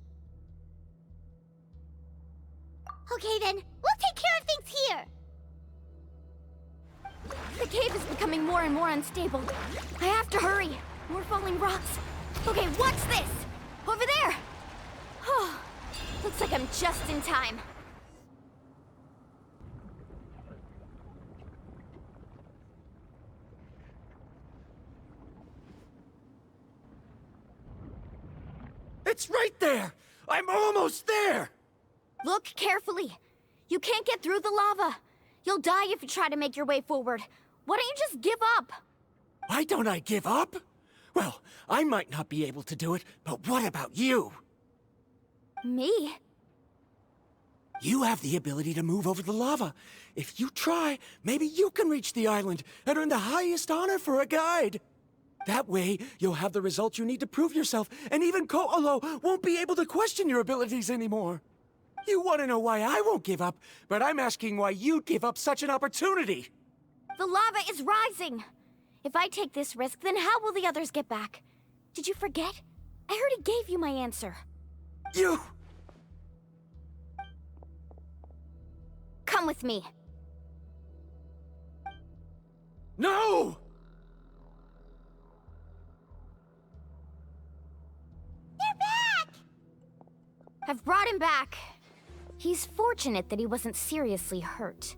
Okay then, we'll take care of things here! The cave is becoming more and more unstable. I have to hurry. More falling rocks. Okay, watch this! Over there! Oh, looks like I'm just in time. It's right there! I'm almost there! Look carefully. You can't get through the lava. You'll die if you try to make your way forward. Why don't you just give up? Why don't I give up? Well, I might not be able to do it, but what about you? Me? You have the ability to move over the lava. If you try, maybe you can reach the island and earn the highest honor for a guide. That way, you'll have the results you need to prove yourself, and even Ko'olo won't be able to question your abilities anymore. You want to know why I won't give up, but I'm asking why you'd give up such an opportunity. The lava is rising. If I take this risk, then how will the others get back? Did you forget? I already gave you my answer. You... Come with me. No! They're back! I've brought him back. He's fortunate that he wasn't seriously hurt.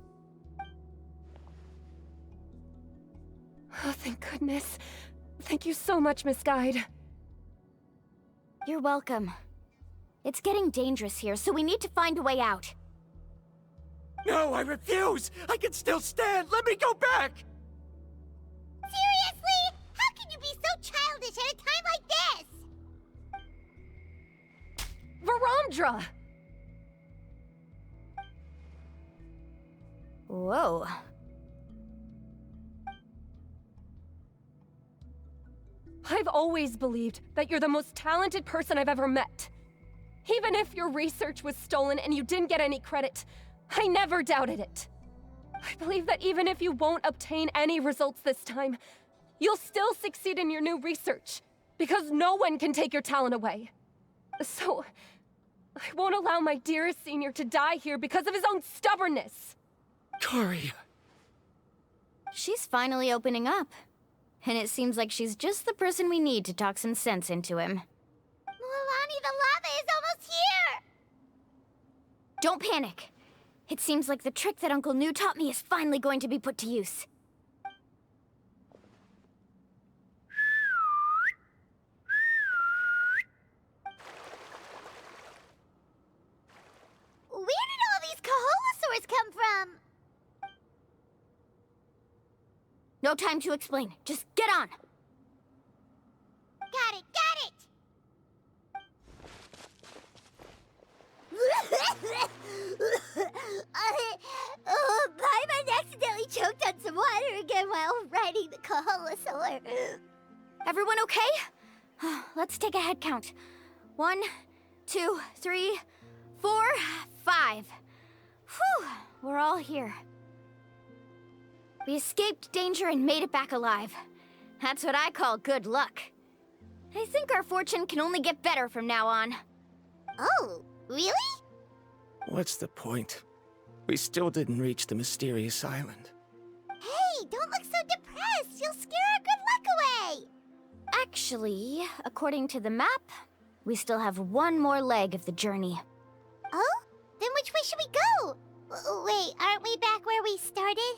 Oh, thank goodness. Thank you so much, Misguide. You're welcome. It's getting dangerous here, so we need to find a way out. No, I refuse! I can still stand! Let me go back! Seriously? How can you be so childish at a time like this? Varamdra! Whoa. I've always believed that you're the most talented person I've ever met. Even if your research was stolen and you didn't get any credit, I never doubted it. I believe that even if you won't obtain any results this time, you'll still succeed in your new research, because no one can take your talent away. So, I won't allow my dearest senior to die here because of his own stubbornness. Karya. She's finally opening up. And it seems like she's just the person we need to talk some sense into him. Mualani, the lava is almost here! Don't panic. It seems like the trick that Uncle New taught me is finally going to be put to use. No time to explain. Just get on. Got it, got it! Pаймon accidentally choked on some water again while riding the kохолозавр. Everyone okay? Let's take a head count. 1, 2, 3, 4, 5. Whew, we're all here. We escaped danger and made it back alive. That's what I call good luck. I think our fortune can only get better from now on. Oh, really? What's the point? We still didn't reach the mysterious island. Hey, don't look so depressed. You'll scare our good luck away. Actually, according to the map, we still have one more leg of the journey. Oh? Then which way should we go? Wait, aren't we back where we started?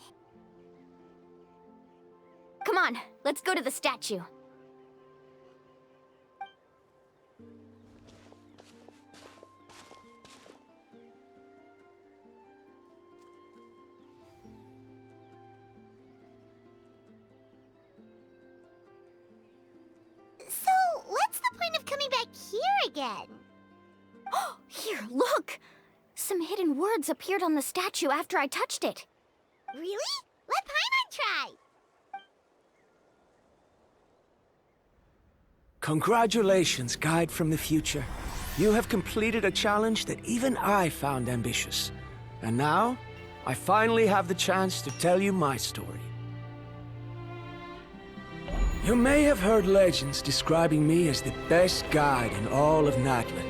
Come on, let's go to the statue. So, what's the point of coming back here again? Here, look! Some hidden words appeared on the statue after I touched it. Really? Let Pаймon try. Congratulations, guide from the future. You have completed a challenge that even I found ambitious. And now, I finally have the chance to tell you my story. You may have heard legends describing me as the best guide in all of Natlan.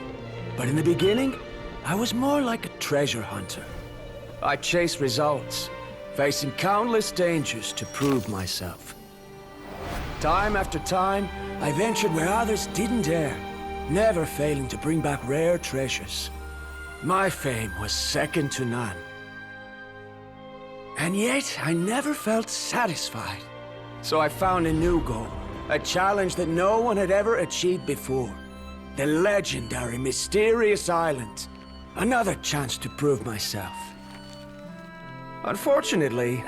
But in the beginning, I was more like a treasure hunter. I chased results, facing countless dangers to prove myself. Time after time, I ventured where others didn't dare, never failing to bring back rare treasures. My fame was second to none. And yet, I never felt satisfied. So I found a new goal, a challenge that no one had ever achieved before. The legendary, mysterious island. Another chance to prove myself. Unfortunately,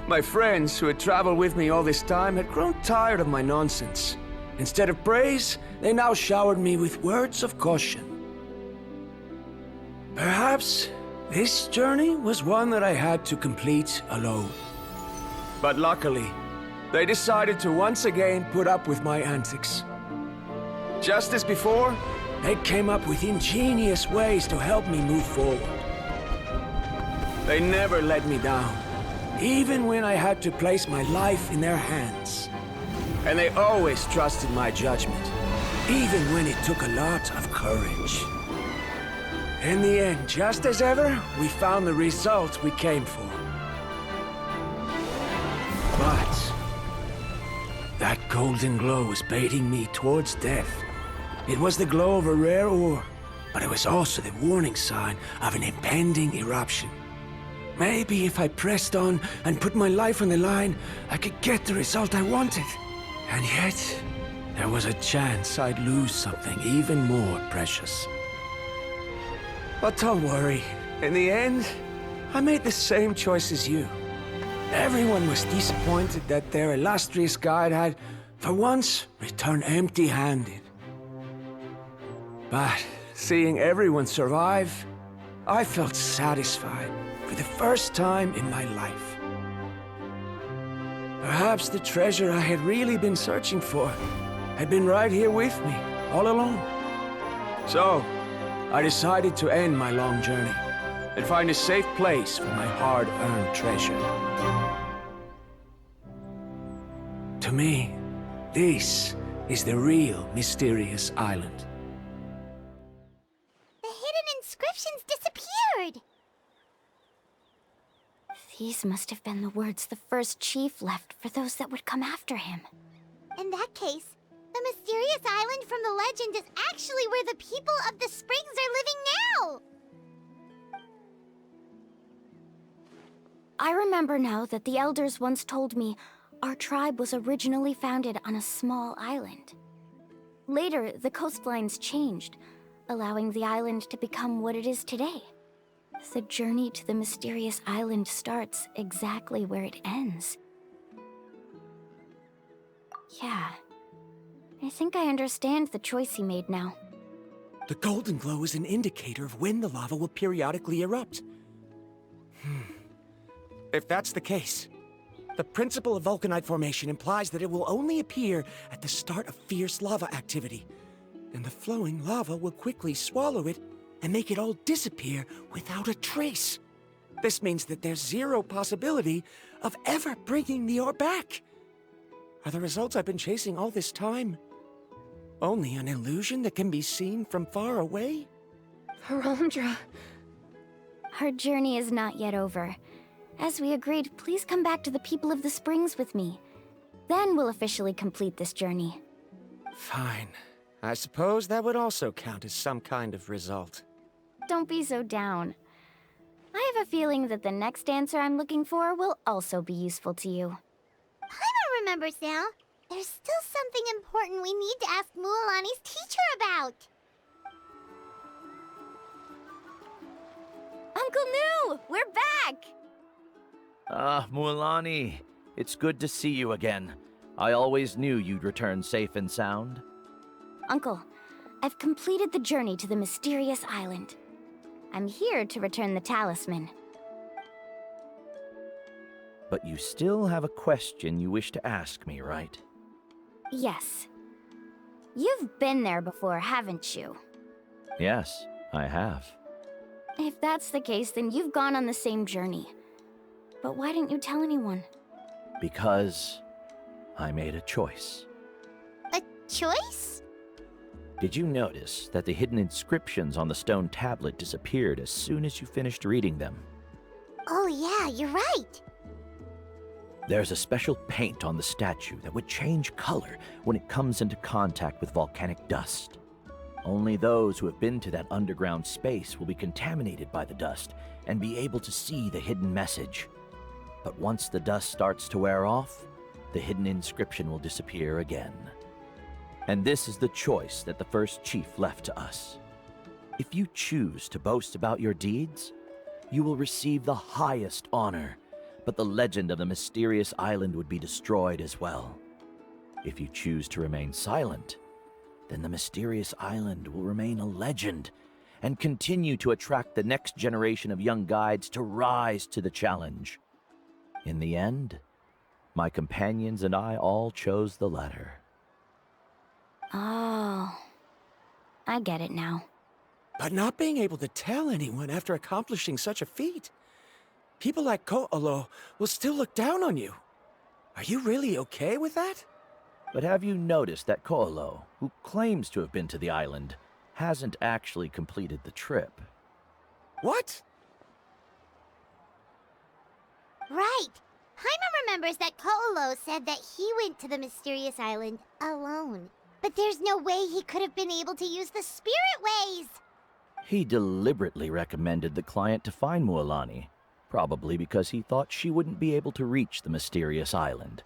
my friends who had traveled with me all this time had grown tired of my nonsense. Instead of praise, they now showered me with words of caution. Perhaps this journey was one that I had to complete alone. But luckily, they decided to once again put up with my antics. Just as before, they came up with ingenious ways to help me move forward. They never let me down, even when I had to place my life in their hands. And they always trusted my judgment, even when it took a lot of courage. In the end, just as ever, we found the result we came for. But that golden glow was baiting me towards death. It was the glow of a rare ore, but it was also the warning sign of an impending eruption. Maybe if I pressed on and put my life on the line, I could get the result I wanted. And yet, there was a chance I'd lose something even more precious. But don't worry. In the end, I made the same choice as you. Everyone was disappointed that their illustrious guide had, for once, returned empty-handed. But seeing everyone survive, I felt satisfied for the first time in my life. Perhaps the treasure I had really been searching for had been right here with me, all along. So, I decided to end my long journey and find a safe place for my hard-earned treasure. To me, this is the real mysterious island. The hidden inscriptions disappeared! These must have been the words the first chief left for those that would come after him. In that case, the mysterious island from the legend is actually where the people of the springs are living now! I remember now that the elders once told me our tribe was originally founded on a small island. Later, the coastlines changed, allowing the island to become what it is today. The journey to the mysterious island starts exactly where it ends. Yeah. I think I understand the choice he made now. The golden glow is an indicator of when the lava will periodically erupt. If that's the case, the principle of vulcanite formation implies that it will only appear at the start of fierce lava activity, and the flowing lava will quickly swallow it and make it all disappear without a trace. This means that there's zero possibility of ever bringing the ore back. Are the results I've been chasing all this time only an illusion that can be seen from far away? Harondra. Our journey is not yet over. As we agreed, please come back to the People of the Springs with me. Then we'll officially complete this journey. Fine. I suppose that would also count as some kind of result. Don't be so down. I have a feeling that the next answer I'm looking for will also be useful to you. Paimon remembers now. There's still something important we need to ask Mualani's teacher about. Uncle New! We're back! Ah, Mualani. It's good to see you again. I always knew you'd return safe and sound. Uncle, I've completed the journey to the mysterious island. I'm here to return the talisman. But you still have a question you wish to ask me, right? Yes. You've been there before, haven't you? Yes, I have. If that's the case, then you've gone on the same journey. But why didn't you tell anyone? Because I made a choice. A choice? Did you notice that the hidden inscriptions on the stone tablet disappeared as soon as you finished reading them? Oh yeah, you're right. There's a special paint on the statue that would change color when it comes into contact with volcanic dust. Only those who have been to that underground space will be contaminated by the dust and be able to see the hidden message. But once the dust starts to wear off, the hidden inscription will disappear again. And this is the choice that the first chief left to us. If you choose to boast about your deeds, you will receive the highest honor, but the legend of the mysterious island would be destroyed as well. If you choose to remain silent, then the mysterious island will remain a legend and continue to attract the next generation of young guides to rise to the challenge. In the end, my companions and I all chose the latter. Oh, I get it now. But not being able to tell anyone after accomplishing such a feat. People like Ko'olo will still look down on you. Are you really okay with that? But have you noticed that Ko'olo, who claims to have been to the island, hasn't actually completed the trip? What? Right. Paimon remembers that Ko'olo said that he went to the mysterious island alone. But there's no way he could have been able to use the spirit ways. He deliberately recommended the client to find Mualani, probably because he thought she wouldn't be able to reach the mysterious island.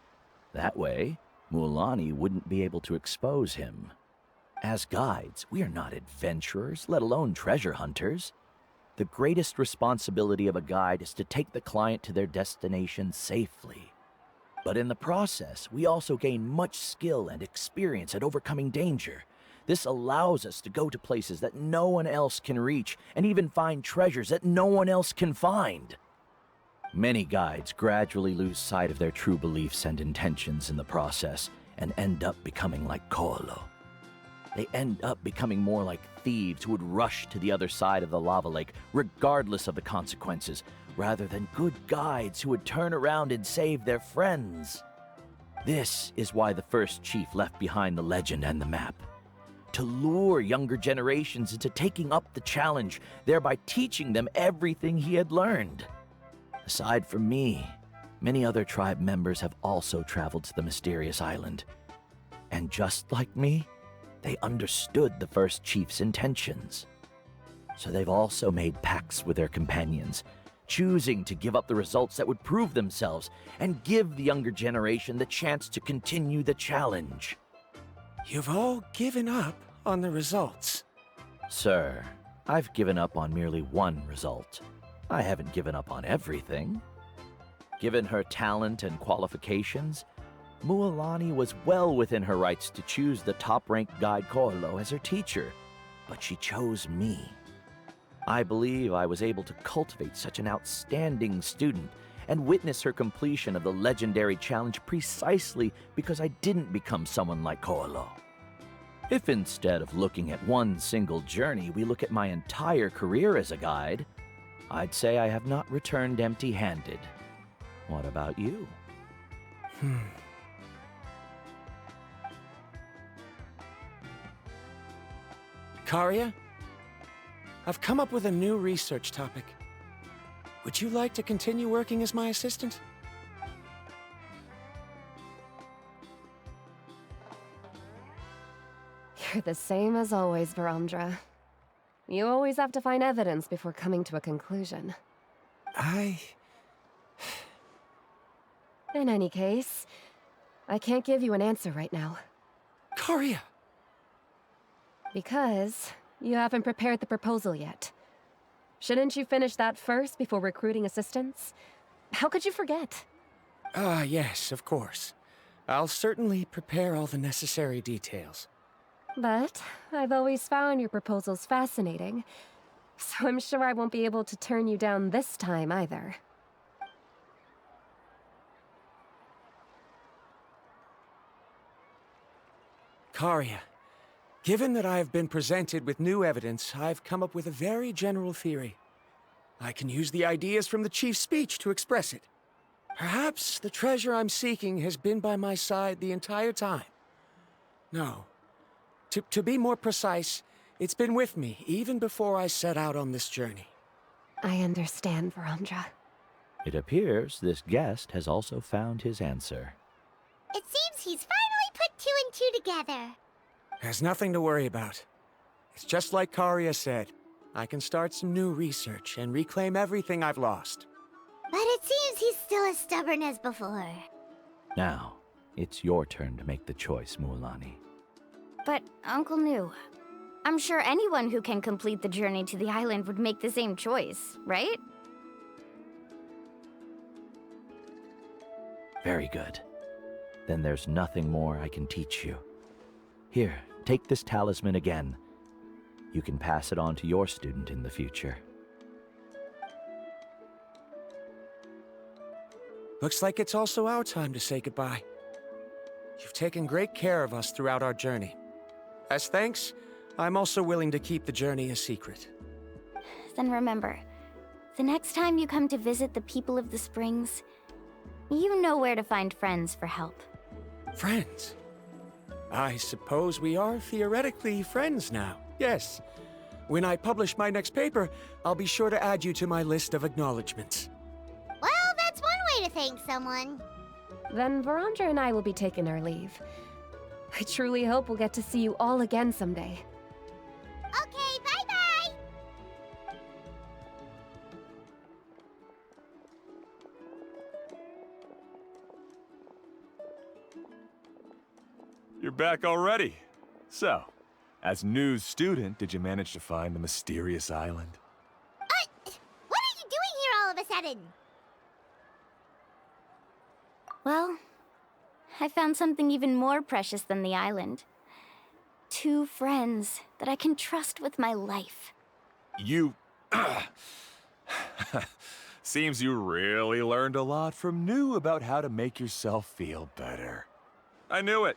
That way, Mualani wouldn't be able to expose him. As guides, we are not adventurers, let alone treasure hunters. The greatest responsibility of a guide is to take the client to their destination safely. But in the process, we also gain much skill and experience at overcoming danger. This allows us to go to places that no one else can reach, and even find treasures that no one else can find. Many guides gradually lose sight of their true beliefs and intentions in the process, and end up becoming like Ko'olo. They end up becoming more like thieves who would rush to the other side of the lava lake, regardless of the consequences, rather than good guides who would turn around and save their friends. This is why the first chief left behind the legend and the map. To lure younger generations into taking up the challenge, thereby teaching them everything he had learned. Aside from me, many other tribe members have also traveled to the mysterious island. And just like me, they understood the first chief's intentions. So they've also made pacts with their companions, choosing to give up the results that would prove themselves and give the younger generation the chance to continue the challenge. You've all given up on the results. Sir, I've given up on merely one result. I haven't given up on everything. Given her talent and qualifications, Mualani was well within her rights to choose the top-ranked guide Koholo as her teacher, but she chose me. I believe I was able to cultivate such an outstanding student and witness her completion of the legendary challenge precisely because I didn't become someone like Koholo. If instead of looking at one single journey, we look at my entire career as a guide, I'd say I have not returned empty-handed. What about you? Karia, I've come up with a new research topic. Would you like to continue working as my assistant? You're the same as always, Verandra. You always have to find evidence before coming to a conclusion. In any case, I can't give you an answer right now. Karia! Because you haven't prepared the proposal yet. Shouldn't you finish that first before recruiting assistants? How could you forget? Yes, of course. I'll certainly prepare all the necessary details. But I've always found your proposals fascinating, so I'm sure I won't be able to turn you down this time either. Karia, given that I have been presented with new evidence, I've come up with a very general theory. I can use the ideas from the chief's speech to express it. Perhaps the treasure I'm seeking has been by my side the entire time. No. To be more precise, it's been with me even before I set out on this journey. I understand, Verandra. It appears this guest has also found his answer. It seems he's finally put two and two together. There's nothing to worry about. It's just like Karia said. I can start some new research and reclaim everything I've lost. But it seems he's still as stubborn as before. Now, it's your turn to make the choice, Mualani. But, Uncle Nu, I'm sure anyone who can complete the journey to the island would make the same choice, right? Very good. Then there's nothing more I can teach you. Here, take this talisman again. You can pass it on to your student in the future. Looks like it's also our time to say goodbye. You've taken great care of us throughout our journey. As thanks, I'm also willing to keep the journey a secret. Then remember, the next time you come to visit the people of the Springs, you know where to find friends for help. Friends? I suppose we are theoretically friends now, yes. When I publish my next paper, I'll be sure to add you to my list of acknowledgements. Well, that's one way to thank someone. Then Verandra and I will be taking our leave. I truly hope we'll get to see you all again someday. Okay, bye-bye! You're back already. So, as Nu's student, did you manage to find the mysterious island? What are you doing here all of a sudden? Well, I found something even more precious than the island. 2 friends that I can trust with my life. You... Seems you really learned a lot from Nu about how to make yourself feel better. I knew it.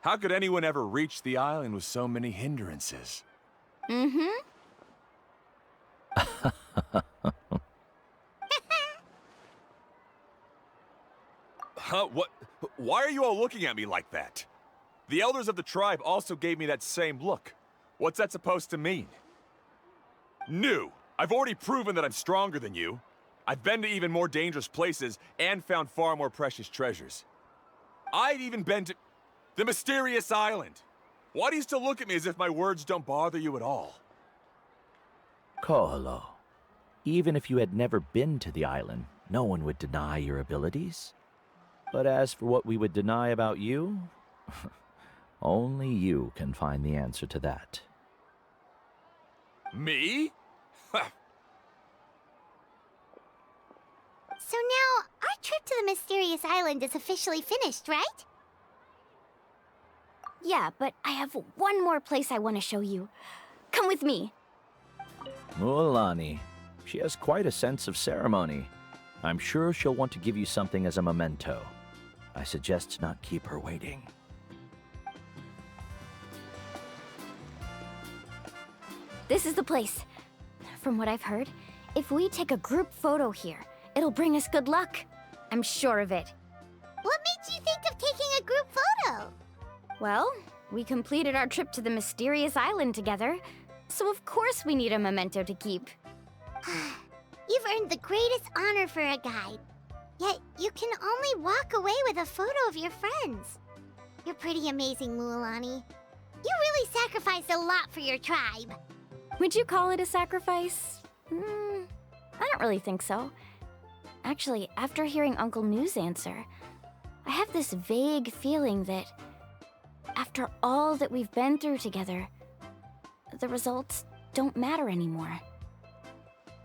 How could anyone ever reach the island with so many hindrances? Mm-hmm. Huh? What? Why are you all looking at me like that? The elders of the tribe also gave me that same look. What's that supposed to mean? Nu, I've already proven that I'm stronger than you. I've been to even more dangerous places and found far more precious treasures. I've even been to the mysterious island. Why do you still look at me as if my words don't bother you at all? Koholo, even if you had never been to the island, no one would deny your abilities. But as for what we would deny about you, only you can find the answer to that. Me? So now, our trip to the mysterious island is officially finished, right? Yeah, but I have one more place I want to show you. Come with me. Mualani. She has quite a sense of ceremony. I'm sure she'll want to give you something as a memento. I suggest not keep her waiting. This is the place. From what I've heard, if we take a group photo here, it'll bring us good luck. I'm sure of it. What made you think of taking a group photo? Well, we completed our trip to the mysterious island together, so of course we need a memento to keep. You've earned the greatest honor for a guide. Yet, you can only walk away with a photo of your friends. You're pretty amazing, Mualani. You really sacrificed a lot for your tribe. Would you call it a sacrifice? I don't really think so. Actually, after hearing Uncle New's answer, I have this vague feeling that after all that we've been through together, the results don't matter anymore.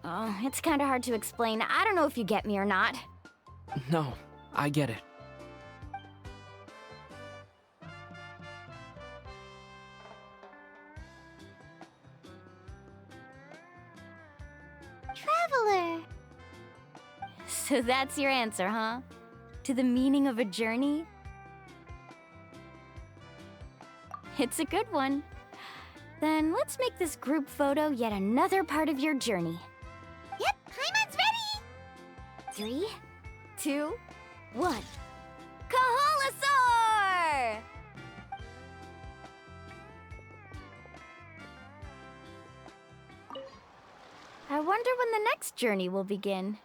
Oh, it's kind of hard to explain. I don't know if you get me or not. No, I get it. Traveler. So that's your answer, huh? To the meaning of a journey? It's a good one. Then let's make this group photo yet another part of your journey. Yep, Paimon's ready! 3, 2, 1. Kохолозавры! I wonder when the next journey will begin.